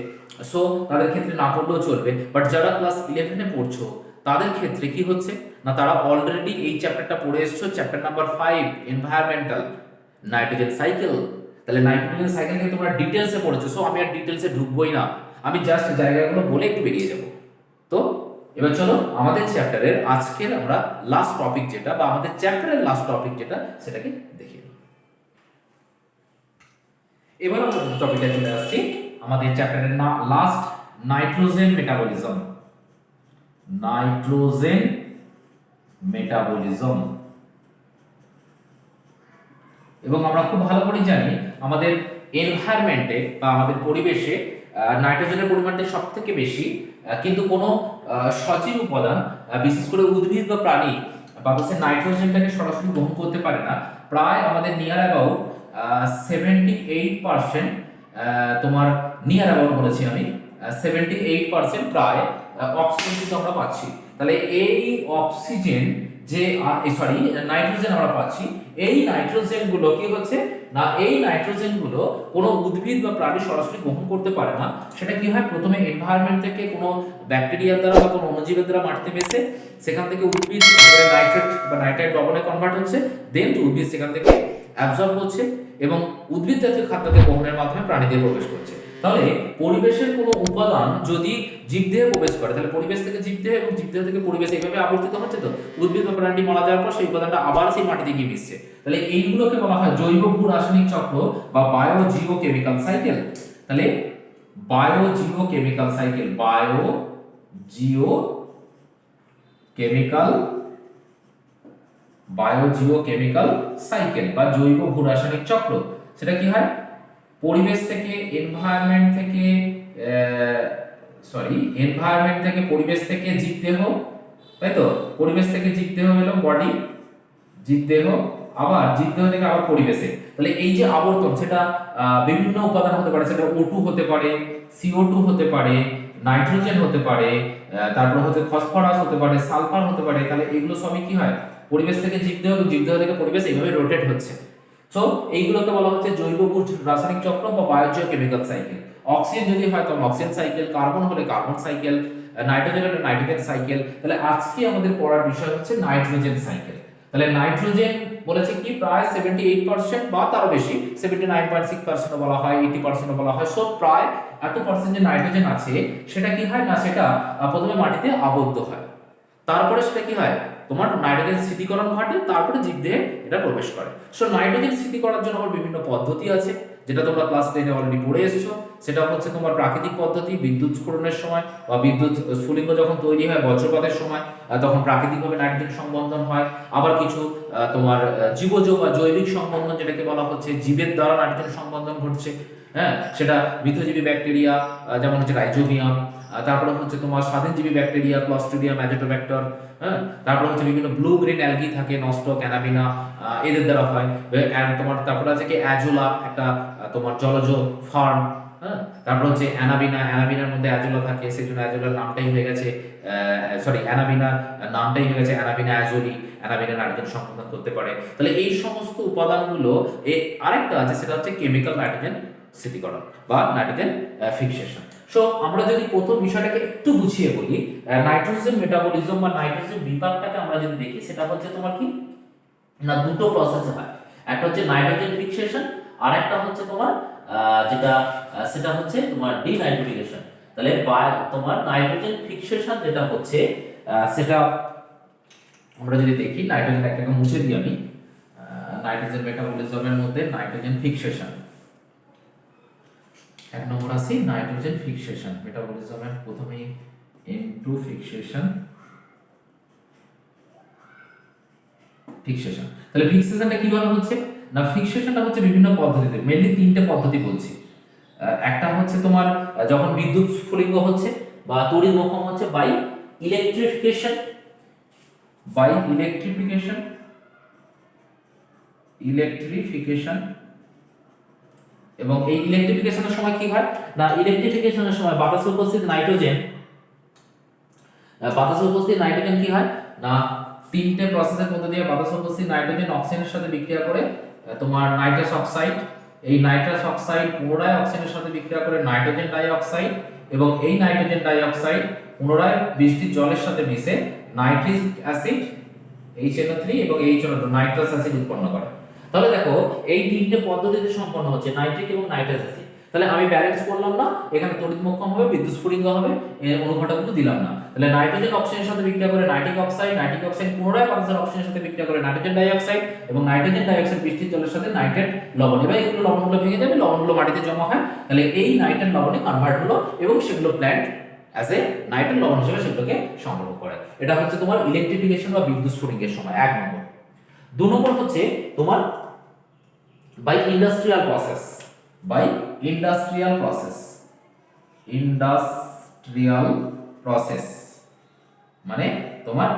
সো তাদের ক্ষেত্রে না পড়লেও চলবে। বাট যারা ক্লাস 11 এ পড়ছো তাদের ক্ষেত্রে কি হচ্ছে না, তারা অলরেডি এই চ্যাপ্টারটা পড়ে এসছো, chapter number 5 environmental nitrogen cycle. তাহলে নাইট্রোজেন সাইকেল থেকে তোমরা ডিটেলসে পড়েছো, সো আমি আর ডিটেলসে ঢুকবোই না, আমি জাস্ট জায়গাগুলো বলে একটু বেরিয়ে যাব। তো এবার চলো আমাদের চ্যাপ্টারের আজকের আমরা লাস্ট টপিক যেটা, বা আমাদের চ্যাপ্টারের লাস্ট টপিক যেটা, সেটাকে দেখে নিই। এবার আমরা টপিকটা চলে আসছি আমাদের চ্যাপ্টারের last, nitrogen metabolism. Nitrogen metabolism. এবং আমরা খুব ভালো করে জানি আমাদের এনভায়রনমেন্টে বা আমাদের পরিবেশে নাইট্রোজেনের পরিমাণটা সব থেকে বেশি, কিন্তু কোনো সজীব উপাদান বিশেষ করে উদ্ভিদ বা প্রাণী বাতাসে নাইট্রোজেনটাকে সরাসরি গ্রহণ করতে পারে না। প্রায় আমাদের নিয়ার অ্যাবাউট 78%, তোমার নিয়ার অ্যাবাউট বলেছি আমি, 78% প্রায় অক্সিজেন কিন্তু আমরা পাচ্ছি। তাহলে এই অক্সিজেন যে সরি নাইট্রোজেন আমরা পাচ্ছি, এই নাইট্রোজেন গুলো কি হচ্ছে না, এই নাইট্রোজেন গুলো কোনো উদ্ভিদ বা প্রাণী সরাসরি গ্রহণ করতে পারে না। সেটা কি হয়, প্রথমে এনভায়রনমেন্ট থেকে কোনো ব্যাকটেরিয়ার দ্বারা বা কোনো অণুজীবের দ্বারা মাটিতে মেশে, সেখান থেকে উদ্ভিদ নাইট্রেট বা নাইট্রাইট লবণে কনভার্ট হচ্ছে, দেন উদ্ভিদ সেখান থেকে অ্যাবজর্ব হচ্ছে এবং উদ্ভিদ জাতীয় খাদ্যকে গ্রহণের মাধ্যমে প্রাণীদের প্রবেশ করছে। তাহলে পরিবেশের কোনো উপাদান যদি জীবদেহে প্রবেশ করে, তাহলে পরিবেশ থেকে জীবদেহ এবং জীবদেহ থেকে পরিবেশ এইভাবে আবর্তিত হচ্ছে। তো উদ্ভিদ বা প্রাণীটি মারা যাওয়ার পর সেই উপাদানটা আবার সেই মাটিতে গিয়ে মিশছে। তাহলে এইগুলোকে বলা হয় জৈব ভূ রাসায়নিক চক্র বা বায়োজিও কেমিক্যাল সাইকেল। তাহলে বায়োজিও কেমিক্যাল সাইকেল, বায়োজিও কেমিক্যাল সাইকেল বা জৈব ভূ রাসায়নিক চক্র। সেটা কি হয়, পরিবেশ থেকে এনভায়রনমেন্ট থেকে পরিবেশ থেকে জীবদেহ, তাই তো, পরিবেশ থেকে জীবদেহ হলো বডি, জীবদেহ, আবার জীবদেহ থেকে আবার পরিবেশে। তাহলে এই যে আবর্তন, সেটা বিভিন্ন উপাদান হতে পারে, সেটা O2 হতে পারে, CO2 হতে পারে, নাইট্রোজেন হতে পারে, তারপর হচ্ছে ফসফরাস হতে পারে, সালফার হতে পারে। তাহলে এগুলো সবই কি হয়, পরিবেশ থেকে জীবদেহ এবং জীবদেহ থেকে পরিবেশ এইভাবে রোটেট হচ্ছে। সো এইগুলোকে বলা হচ্ছে জৈব ভূ রাসায়নিক চক্র বা বায়োজিও কেমিক্যাল সাইকেল। অক্সিজেন যদি হয় তখন অক্সিজেন সাইকেল, কার্বন হলে কার্বন সাইকেল, নাইট্রোজেন হলে নাইট্রোজেন সাইকেল। তাহলে আজকে আমাদের পড়ার বিষয় হচ্ছে নাইট্রোজেন সাইকেল। তাহলে নাইট্রোজেন বলেছে কি প্রায় 78% বা তারও বেশি, 79.6% বলা হয়, 80% বলা হয়। সো প্রায় এত পার্সেন্ট যে নাইট্রোজেন আছে, সেটা কি হয় না, সেটা প্রথমে মাটিতে আবদ্ধ হয়, তারপরে সেটা কি হয়, তোমার নাইট্রোজেন স্থিতিকরণ ঘটে, তারপরে জীবদেহে এটা প্রবেশ করে। সো নাইট্রোজেন স্থিতি করার জন্য আবার বিভিন্ন পদ্ধতি আছে, যেটা তোমরা ক্লাস 10 এ অলরেডি পড়ে এসেছো। সেটা হচ্ছে তোমার প্রাকৃতিক পদ্ধতি, বিদ্যুৎ স্ফুরণের সময় বা বিদ্যুৎ স্ফুলিঙ্গ যখন তৈরি হয় বজ্রপাতের সময়, তখন প্রাকৃতিকভাবে নাইট্রোজেন সংবন্ধন হয়। আবার কিছু তোমার জীবজ বা জৈবিক সংবন্ধন, যেটাকে বলা হচ্ছে জীবের দ্বারা নাইট্রোজেন সংবন্ধন ঘটছে। হ্যাঁ, সেটা মিথজীবী ব্যাকটেরিয়া যেমন হচ্ছে রাইজোবিয়াম, তারপরে হচ্ছে তোমার স্বাধীনজীবী ব্যাকটেরিয়া ক্লস্ট্রিডিয়াম, অ্যাজিটোব্যাক্টর, হ্যাঁ, তারপর হচ্ছে বিভিন্ন ব্লু গ্রিন অ্যালগি থাকে, নষ্ট ক্যানাবিনা, এদের দ্বারা হয়। তোমার তারপরে আছে কি অ্যাজোলা, একটা তোমার জলজ ফার্ম, হ্যাঁ, তারপর হচ্ছে অ্যানাবিনার মধ্যে অ্যাজোলা থাকে, সেই জন্য অ্যাজোলার নামটাই হয়ে গেছে অ্যানাবিনার নামটাই হয়ে গেছে অ্যানাবিনা অ্যাজোলি। অ্যানাবিনা নাইট্রোজেন সংবন্ধন করতে পারে। তাহলে এই সমস্ত উপাদানগুলো আরেকটা আছে, সেটা হচ্ছে কেমিক্যাল নাইট্রোজেন স্থিতিকরণ বা নাইট্রোজেন ফিক্সেশন। সো আমরা যদি প্রথম বিষয়টাকে একটু বুঝিয়ে বলি, নাইট্রোজেন মেটাবলিজম বা নাইট্রোজেন বিপাকটাকে আমরা যদি দেখি, সেটা হচ্ছে তোমার কি না দুটো প্রসেসে হয়। একটা হচ্ছে নাইট্রোজেন ফিক্সেশন, আর একটা হচ্ছে তোমার যেটা সেটা হচ্ছে তোমার ডিনাইট্রিফিকেশন। তাহলে তোমার নাইট্রোজেন ফিক্সেশন যেটা হচ্ছে সেটা আমরা যদি দেখি, নাইট্রোজেন একটাকে মুছে দিই আমি, নাইট্রোজেন মেটাবলিজমের মধ্যে নাইট্রোজেন ফিক্সেশন এক নম্বর আছে, নাইট্রোজেন ফিক্সেশন মেটাবলিজমের প্রথমেই ইনটু ফিক্সেশন। তাহলে ফিক্সেশনটা কিভাবে হচ্ছে না, ফিক্সেশনটা হচ্ছে বিভিন্ন পদ্ধতিতে, মেইনলি তিনটে পদ্ধতি বলছি। একটা হচ্ছে তোমার যখন বিদ্যুৎ স্ফুলিঙ্গ হচ্ছে বা তড়িৎ মোক্ষম হচ্ছে বাই ইলেকট্রিফিকেশন, এবং এই ইলেকট্রিফিকেশনের সময় কি হয় না, ইলেকট্রিফিকেশনের সময় বাতাসে উপস্থিত নাইট্রোজেন কি হয় না, তিনটে প্রসেসের মধ্যে দিয়ে বাতাসে উপস্থিত নাইট্রোজেন অক্সিজেনের সাথে বিক্রিয়া করে তোমার নাইট্রাস অক্সাইড, এই নাইট্রাস অক্সাইড পুনরায় অক্সিজেনের সাথে বিক্রিয়া করে নাইট্রোজেন ডাই অক্সাইড, এবং এই নাইট্রোজেন ডাই অক্সাইড পুনরায় বৃষ্টির জলের সাথে মিশে নাইট্রিক অ্যাসিড HNO3 এবং HNO2 নাইট্রাস অ্যাসিড উৎপন্ন করে। তাহলে দেখো এই তিনটে পদ্ধতিতে সম্পন্ন হচ্ছে নাইট্রিক এবং নাইট্রাস অ্যাসিড। তাহলে আমি ব্যালেন্স করলাম না, এখানে তড়িৎ মোক্ষম হবে, বিদ্যুৎ স্ফুলিঙ্গ হবে, এই অনুঘটকগুলো দিলাম না। তাহলে নাইট্রোজেন অক্সিজেনের সাথে বিক্রিয়া করে নাইট্রিক অক্সাইড পুনরায় বাতাসের অক্সিজেনের সাথে বিক্রিয়া করে নাইট্রোজেন ডাই অক্সাইড, এবং নাইট্রোজেন ডাই অক্সাইড বৃষ্টির জলের সাথে নাইট্রেট লবণ, এবার এগুলো লবণগুলো ভেঙে যাবে, লবণগুলো মাটিতে জমা হয়, তাহলে এই নাইট্রেট লবণে কনভার্ট হলো এবং সেগুলো প্ল্যান্ট অ্যাজ এ নাইট্রেট লবণ হিসেবে সেগুলোকে সংগ্রহ করে। এটা হচ্ছে তোমার ইলেকট্রিফিকেশন বা বিদ্যুৎ স্ফুলিঙ্গের সময় এক নম্বর। দু নম্বর হচ্ছে তোমার বাই ইন্ডাস্ট্রিয়াল প্রসেস, মানে তোমার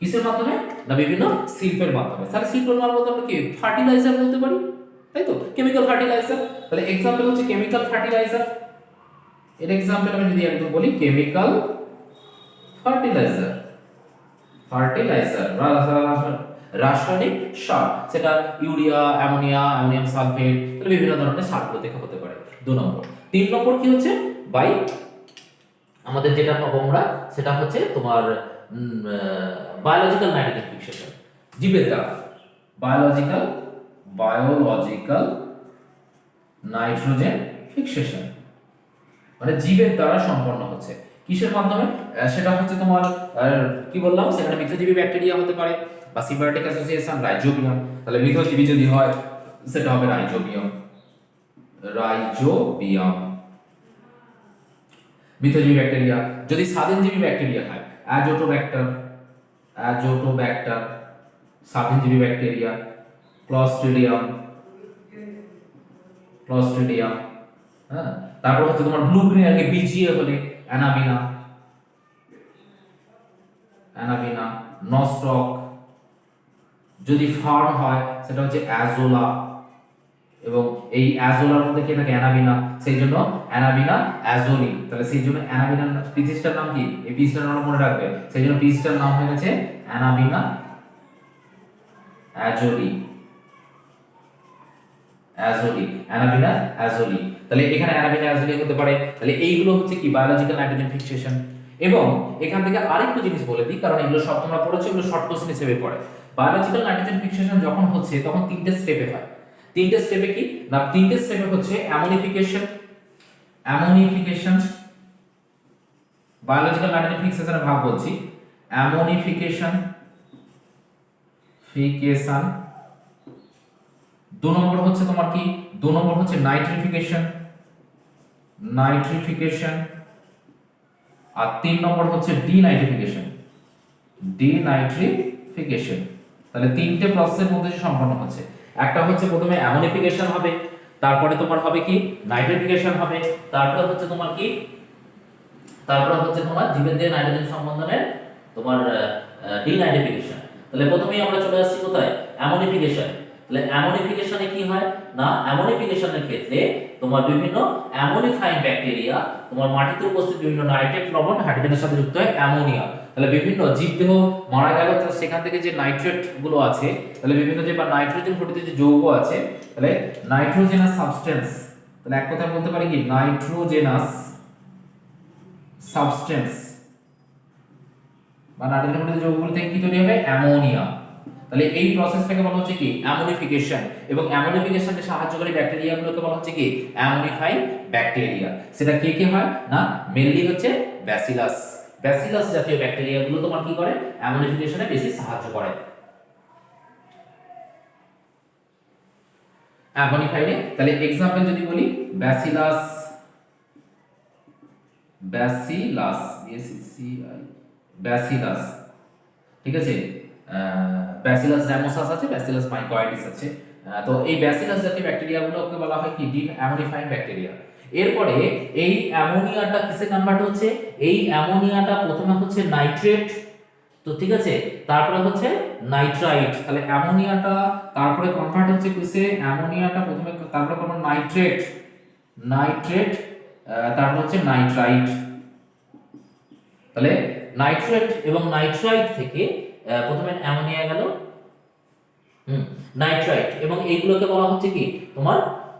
কিসের মাধ্যমে না, বিভিন্ন শিল্পের মাধ্যমে। তাহলে শিল্পের মাধ্যমে আমরা কি ফার্টিলাইজার বলতে পারি, তাই তো, কেমিক্যাল ফার্টিলাইজার। তাহলে এক্সাম্পল হচ্ছে কেমিক্যাল ফার্টিলাইজার। এর এক্সাম্পল আমি যদি একদম বলি, কেমিক্যাল ফার্টিলাইজার, রাসায়নিক সার, সেটা ইউরিয়া, অ্যামোনিয়াম সালফেট, তাহলে বিভিন্ন ধরনের সারগুলো থেকে হতে পারে। 2 নম্বর। 3 নম্বর কি হচ্ছে বাই আমাদের যেটা পাবো আমরা, সেটা হচ্ছে তোমার বায়োলজিক্যাল নাইট্রোজেন ফিক্সেশন, জীবের দ্বারা বায়োলজিক্যাল নাইট্রোজেন ফিক্সেশন, মানে জীবের দ্বারা সম্পন্ন হচ্ছে। কিসের মাধ্যমে, সেটা হচ্ছে তোমার কি বললাম, সেখানে মিথজীবী ব্যাকটেরিয়া হতে পারে বা সিম্বায়োটিক অ্যাসোসিয়েশন রাইজোবিয়াম। তাহলে মিথজীবী যদি হয় সেটা হবে রাইজোবিয়াম, মিথজীবী ব্যাকটেরিয়া। যদি স্বাধীনজীবী ব্যাকটেরিয়া হয়, অ্যাজোটোব্যাক্টার, স্বাধীনজীবী ব্যাকটেরিয়া, ক্লস্ট্রিডিয়াম, হ্যাঁ। তারপর হচ্ছে তোমার ব্লু গ্রিন আলগে বিজিএ হলে অ্যানাবিনা, নস্টক। যদি ফার্ম হয় সেটা হচ্ছে অ্যাজোলা, এবং এই অ্যাজোলার মধ্যে কি থাকে অ্যানাবিনা, সেই জন্য অ্যানাবিনা অ্যাজোলি। তাহলে সেই জন্য অ্যানাবিনা স্পিসিসটার নাম কি, এই স্পিসিসটার নাম মনে রাখবে, সেই জন্য স্পিসিসটার নাম হয়ে গেছে অ্যানাবিনা অ্যাজোলি, অ্যানাবিনা অ্যাজোলি। তাহলে এখানে অ্যানাবিনা অ্যাজোলি হতে পারে। তাহলে এইগুলো হচ্ছে কি বায়োলজিক্যাল নাইট্রোজেন ফিক্সেশন। এবং এখান থেকে আরেকটু জিনিস বলে দিই, কারণ এগুলো সব তোমরা পড়েছো, এগুলো শর্ট কোশ্চেন হিসেবে পড়ে। বায়োলজিক্যাল নাইট্রোজেন ফিক্সেশন যখন হচ্ছে তখন তিনটে স্টেপে হয়। তিনটে স্টেপে কি না, তিনটে স্টেপে হচ্ছে অ্যামোনিফিকেশন, বায়োলজিক্যাল নাইট্রোজেন ফিক্সেশনের ভাগ বলছি, অ্যামোনিফিকেশন। 2 নম্বর হচ্ছে তোমার কি, 2 নম্বর হচ্ছে নাইট্রিফিকেশন, আর 3 নম্বর হচ্ছে ডিনাইট্রিফিকেশন। তাহলে তিনটে প্রসেসের মধ্যে সম্পন্ন হচ্ছে। একটা হচ্ছে প্রথমে অ্যামোনিফিকেশন হবে, তারপরে তোমার হবে কি নাইট্রিফিকেশন হবে, তারপরে হচ্ছে তোমার কি, জীবের দিয়ে নাইট্রোজেন সম্বন্ধনের তোমার ডিনাইট্রিফিকেশন। তাহলে প্রথমেই আমরা চলে আসছি কোথায়, অ্যামোনিফিকেশন। তাহলে অ্যামোনিফিকেশনে কি হয় না, অ্যামোনিফিকেশনের ক্ষেত্রে তোমার বিভিন্ন অ্যামোনিফাইং ব্যাকটেরিয়া তোমার মাটিতে উপস্থিত বিভিন্ন নাইট্রেট লবণ হাইড্রোজেনের সাথে যুক্ত হয় অ্যামোনিয়া। তাহলে বিভিন্ন জীবদেহ মারা গেল, তাহলে সেখান থেকে যে নাইট্রেট গুলো আছে, তাহলে বিভিন্ন যে বা নাইট্রোজেন ঘটিত যে যৌগ আছে, তাহলে নাইট্রোজেনাস সাবস্টেন্স তাহলে এক কথায় বলতে পারি কি নাইট্রোজেনাস সাবস্টেন্স বা নাইট্রোজেন মূলক যৌগগুলো থেকে কি তৈরি হবে অ্যামোনিয়া। তাহলে এই প্রসেসটাকে বলা হচ্ছে কি অ্যামোনিফিকেশন, এবং অ্যামোনিফিকেশনে সাহায্যকারী ব্যাকটেরিয়াগুলোকে বলা হচ্ছে কি অ্যামোনিফাইং ব্যাকটেরিয়া। সেটা কে কে হয় না, মেইনলি হচ্ছে ব্যাসিলাস। ব্যাসিলাস জাতীয় ব্যাকটেরিয়াগুলো তোমার কি করে অ্যামোনিফিকেশনে বেশি সাহায্য করে অ্যামোনিফাইডে। তাহলে एग्जांपल যদি বলি ব্যাসিলাস, ব্যাসিলাস ব্যাসিলাস, ঠিক আছে, ব্যাসিলাস রামোসাস আছে, ব্যাসিলাস মাইকোয়েডিস আছে। তো এই ব্যাসিলাস জাতীয় ব্যাকটেরিয়াগুলোকে বলা হয় কি ডি অ্যামোনিফাইং ব্যাকটেরিয়া। এরপরে এই অ্যামোনিয়াটা কিসে কনভার্ট হচ্ছে, এই অ্যামোনিয়াটা প্রথমে হচ্ছে নাইট্রেট, তো ঠিক আছে, তারপরে হচ্ছে নাইট্রাইট। তাহলে অ্যামোনিয়াটা তারপরে কনভার্ট হচ্ছে কিসে, অ্যামোনিয়াটা প্রথমে তারপরে কোনো নাইট্রেট, নাইট্রেট তারপর হচ্ছে নাইট্রাইট। তাহলে নাইট্রেট এবং নাইট্রাইট থেকে প্রথমে অ্যামোনিয়া গেল নাইট্রাইট, এবং এইগুলোকে বলা হচ্ছে কি তোমার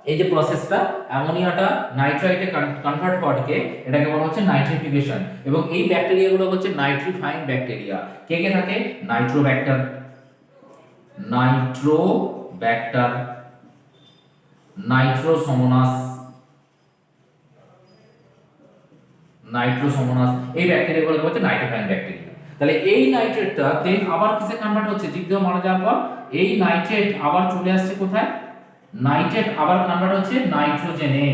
এই যে প্রসেসটা অ্যামোনিয়াটা নাইট্রাইটে কনভার্ট হওয়াকে এটাকে বলা হচ্ছে নাইট্রিফিকেশন। এবং এই ব্যাকটেরিয়াগুলো হচ্ছে নাইট্রিফাইং ব্যাকটেরিয়া। কে কে থাকে, নাইট্রোব্যাক্টার, নাইট্রোব্যাক্টার, নাইট্রোসোমোনাস, নাইট্রোসোমোনাস, এই ব্যাকটেরিয়াগুলো হচ্ছে নাইট্রিফাইং ব্যাকটেরিয়া। তাহলে এই নাইট্রেটটা দেন আবার কিসে কনভার্ট হচ্ছে, জীবদেহ মারা যাওয়ার পর এই নাইট্রেট আবার চলে আসছে কোথায়, নাইট্রেট আবার কনভার্ট হচ্ছে নাইট্রোজেনে।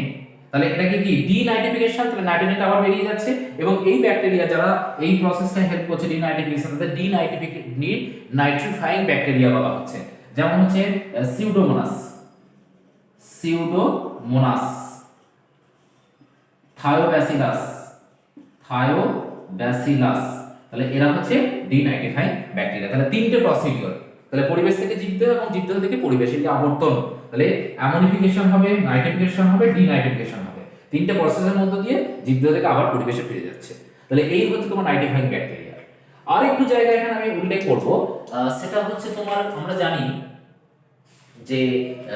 তাহলে এটাকে কি ডিনাইট্রিফিকেশন, তাহলে নাইট্রোজেনটা আবার বেরিয়ে যাচ্ছে, এবং এই ব্যাকটেরিয়া যারা এই প্রসেসটা হেল্প করছে ডিনাইট্রিফিকেশন, তাদের নাইট্রিফাইং ব্যাকটেরিয়া বলা হচ্ছে। যেমন হচ্ছে সিউডোমোনাস, সিউডোমোনাস, থায়োব্যাসিলাস, থায়োব্যাসিলাস। তাহলে এরা হচ্ছে ডিনাইট্রিফাইং ব্যাকটেরিয়া। তাহলে তিনটে প্রসিডিউর, তাহলে পরিবেশ থেকে জীবদেহ এবং জীবদেহ থেকে পরিবেশ, এই যে আবর্তন, তাহলে অ্যামোনিফিকেশন হবে, নাইট্রিফিকেশন হবে, ডিনাইট্রিফিকেশন হবে, তিনটে প্রসেসের মধ্য দিয়ে জীবদেহ থেকে আবার পরিবেশে ফিরে যাচ্ছে। তাহলে এই হচ্ছে তোমার নাইট্রিফাইং ব্যাকটেরিয়া। আর একটু জায়গা এখানে আমি উল্লেখ করব, সেটা হচ্ছে তোমার আমরা জানি যে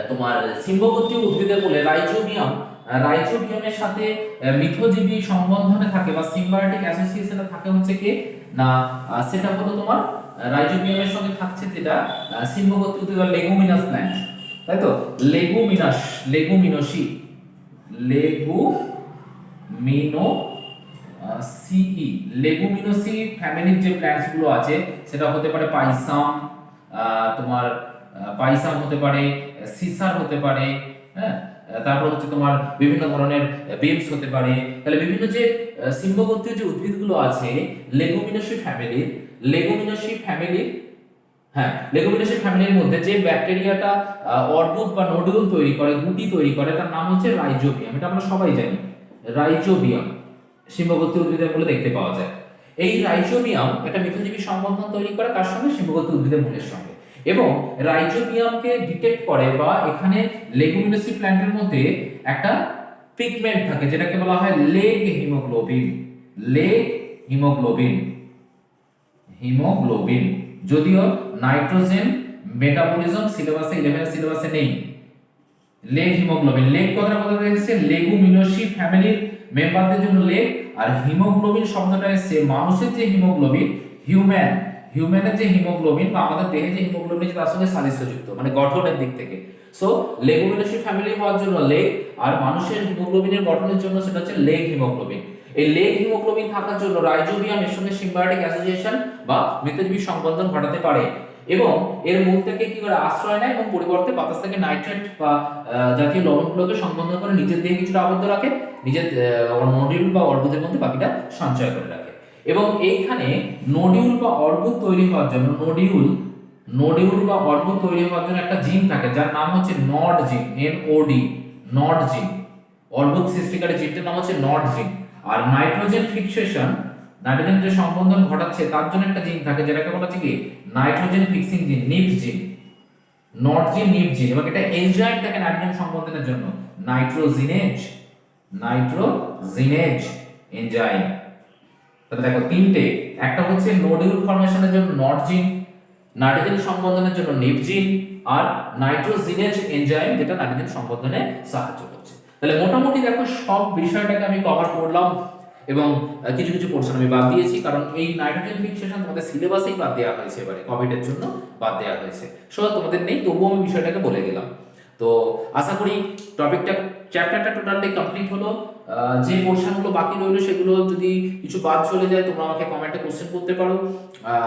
তোমার সিম্বগোত্রীয় উদ্ভিদের বলে রাইজোবিয়াম, রাইজোবিয়ামের সাথে মিথজীবী সম্বন্ধনে থাকে বা সিম্বায়োটিক অ্যাসোসিয়েশনে থাকে হচ্ছে কি না, সেটা হলো তোমার রাইজোবিয়ামের সঙ্গে থাকছে যেটা সিম্বগোত্রীয় উদ্ভিদ বা লেগুমিনাস প্ল্যান্ট, তাই তো, লেগুমিনাস, লেগুমিনোসি, লেগুমিনোসি, লেগুমিনোসি ফ্যামিলির যে প্ল্যান্টস গুলো আছে সেটা হতে পারে পাইসাম, তোমার পাইসাম হতে পারে, সিসার হতে পারে, হ্যাঁ, তারপর হচ্ছে তোমার বিভিন্ন ধরনের বিনস হতে পারে। তাহলে বিভিন্ন যে সিম্বগোত্রীয় যে উদ্ভিদগুলো আছে লেগুমিনোসি ফ্যামিলির, লেগুমিনোসি ফ্যামিলির, হ্যাঁ, লেগুমিনোসি ফ্যামিলির মধ্যে যে ব্যাকটেরিয়াটা অর্বুদ বা নোডুল তৈরি করে, গুটি তৈরি করে, তার নাম হচ্ছে রাইজোবিয়াম। এটা আমরা সবাই জানি, রাইজোবিয়াম সিম্বগোত্রীয় উদ্ভিদের মূলে দেখতে পাওয়া যায়। এই রাইজোবিয়াম একটা মিথজীবী সম্বন্ধন তৈরি করে কার সঙ্গে, সিম্বগোত্রীয় উদ্ভিদের মূলের সঙ্গে, এবং রাইজোবিয়ামকে ডিটেক্ট করে বা এখানে লেগুমিনোসি প্ল্যান্টের মধ্যে একটা পিগমেন্ট থাকে যেটাকে বলা হয় leg haemoglobin, leg haemoglobin, haemoglobin. যদিও নাইট্রোজেন মেটাবলিজম সিলেবাসে 11 এর সিলেবাসে নেই। লেগ হিমোগ্লোবিন, লেগ কথাটা কোথা থেকে এসেছে, লেগুমিনোসি ফ্যামিলির মেম্বারদের জন্য লেগ, আর হিমোগ্লোবিন শব্দটা এসেছে মানুষের যে হিমোগ্লোবিন, হিউম্যানের যে হিমোগ্লোবিন বা আমাদের দেহে যে হিমোগ্লোবিন তার সঙ্গে সাদৃশ্যযুক্ত, মানে গঠনের দিক থেকে। সো লেগুমিনোসি ফ্যামিলি হওয়ার জন্য লেগ, আর মানুষের হিমোগ্লোবিনের গঠনের জন্য সেটা হচ্ছে লেগ হিমোগ্লোবিন। এই লেগ হিমোগ্লোবিন থাকার জন্য রাইজোবিয়াম এর সঙ্গে সিম্বায়োটিক অ্যাসোসিয়েশন বা মিথজীবী সংবন্ধন ঘটাতে পারে, এবং এর মূল থেকে কি করে আশ্রয় নেয় এবং পরিবর্তে বাতাস থেকে নাইট্রেট বা জাতীয় লবণগুলোকে সংবন্ধন করে নিজের দেহে কিছুটা আবদ্ধ রাখে, নিজের নোডিউল বা অর্বুদের মধ্যে বাকিটা সঞ্চয় করে রাখে। এবং এইখানে নোডিউল বা অর্বুদ তৈরি হওয়ার জন্য, নোডিউল বা অর্বুদ তৈরি হওয়ার জন্য একটা জিন থাকে যার নাম হচ্ছে নড জিন, NOD, নড জিন। অর্বুদ সৃষ্টিকারী জিনটার নাম হচ্ছে নড জিন। আর নাইট্রোজেন ফিক্সেশন, নাইট্রোজেন যে সংবন্ধন ঘটাচ্ছে তার জন্য একটা জিন থাকে যেটাকে বলা হচ্ছে কি নাইট্রোজেন ফিক্সিং জিন, নিপস জিন, নড জিন, নিপস জিন। এবং এটা এনজাইম থাকে নাইট্রোজেন সংবন্ধনের জন্য, নাইট্রোজিনেজ, নাইট্রোজিনেজ এনজাইম। তাহলে দেখো তিনটে, একটা হচ্ছে নোডিউল ফর্মেশনের জন্য নড জিন, নাইট্রোজেন সংবন্ধনের জন্য নিপ জিন, আর নাইট্রোজিনেজ এনজাইম যেটা নাইট্রোজেন সংবন্ধনে সাহায্য করছে। তাহলে মোটামুটি দেখো সব বিষয়টাকে আমি কভার করলাম, এবং কিছু কিছু পোর্শন আমি বাদ দিয়েছি, কারণ এই নাইট্রোজেন ফিক্সেশন তোমাদের সিলেবাসেই বাদ দেওয়া হয়েছে, এবারে কোভিডের জন্য বাদ দেওয়া হয়েছে। সো তোমাদের নেই, তবুও আমি বিষয়টাকে বলে গেলাম। তো আশা করি টপিকটা, চ্যাপ্টারটা টোটালি কমপ্লিট হলো। যে পোর্শনগুলো বাকি রইলো সেগুলো যদি কিছু বাদ চলে যায় তোমরা আমাকে কমেন্টে কোশ্চেন করতে পারো,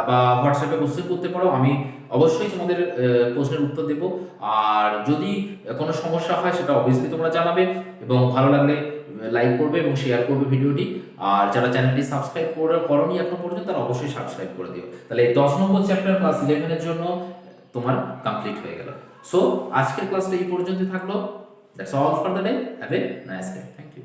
বা হোয়াটসঅ্যাপে কোশ্চেন করতে পারো, আমি অবশ্যই তোমাদের প্রশ্নের উত্তর দেবো। আর যদি কোনো সমস্যা হয় সেটা অবভিয়াসলি তোমরা জানাবে, এবং ভালো লাগলে লাইক করবে এবং শেয়ার করবে ভিডিওটি। আর যারা চ্যানেলটি সাবস্ক্রাইব করনি এখন পর্যন্ত তারা অবশ্যই সাবস্ক্রাইব করে দিও। তাহলে 10 নম্বর চ্যাপ্টার ক্লাস 11 এর জন্য তোমার কমপ্লিট হয়ে গেল। সো আজকের ক্লাসটা এই পর্যন্ত থাকলো। That's all for the day. Have a nice day. Thank you.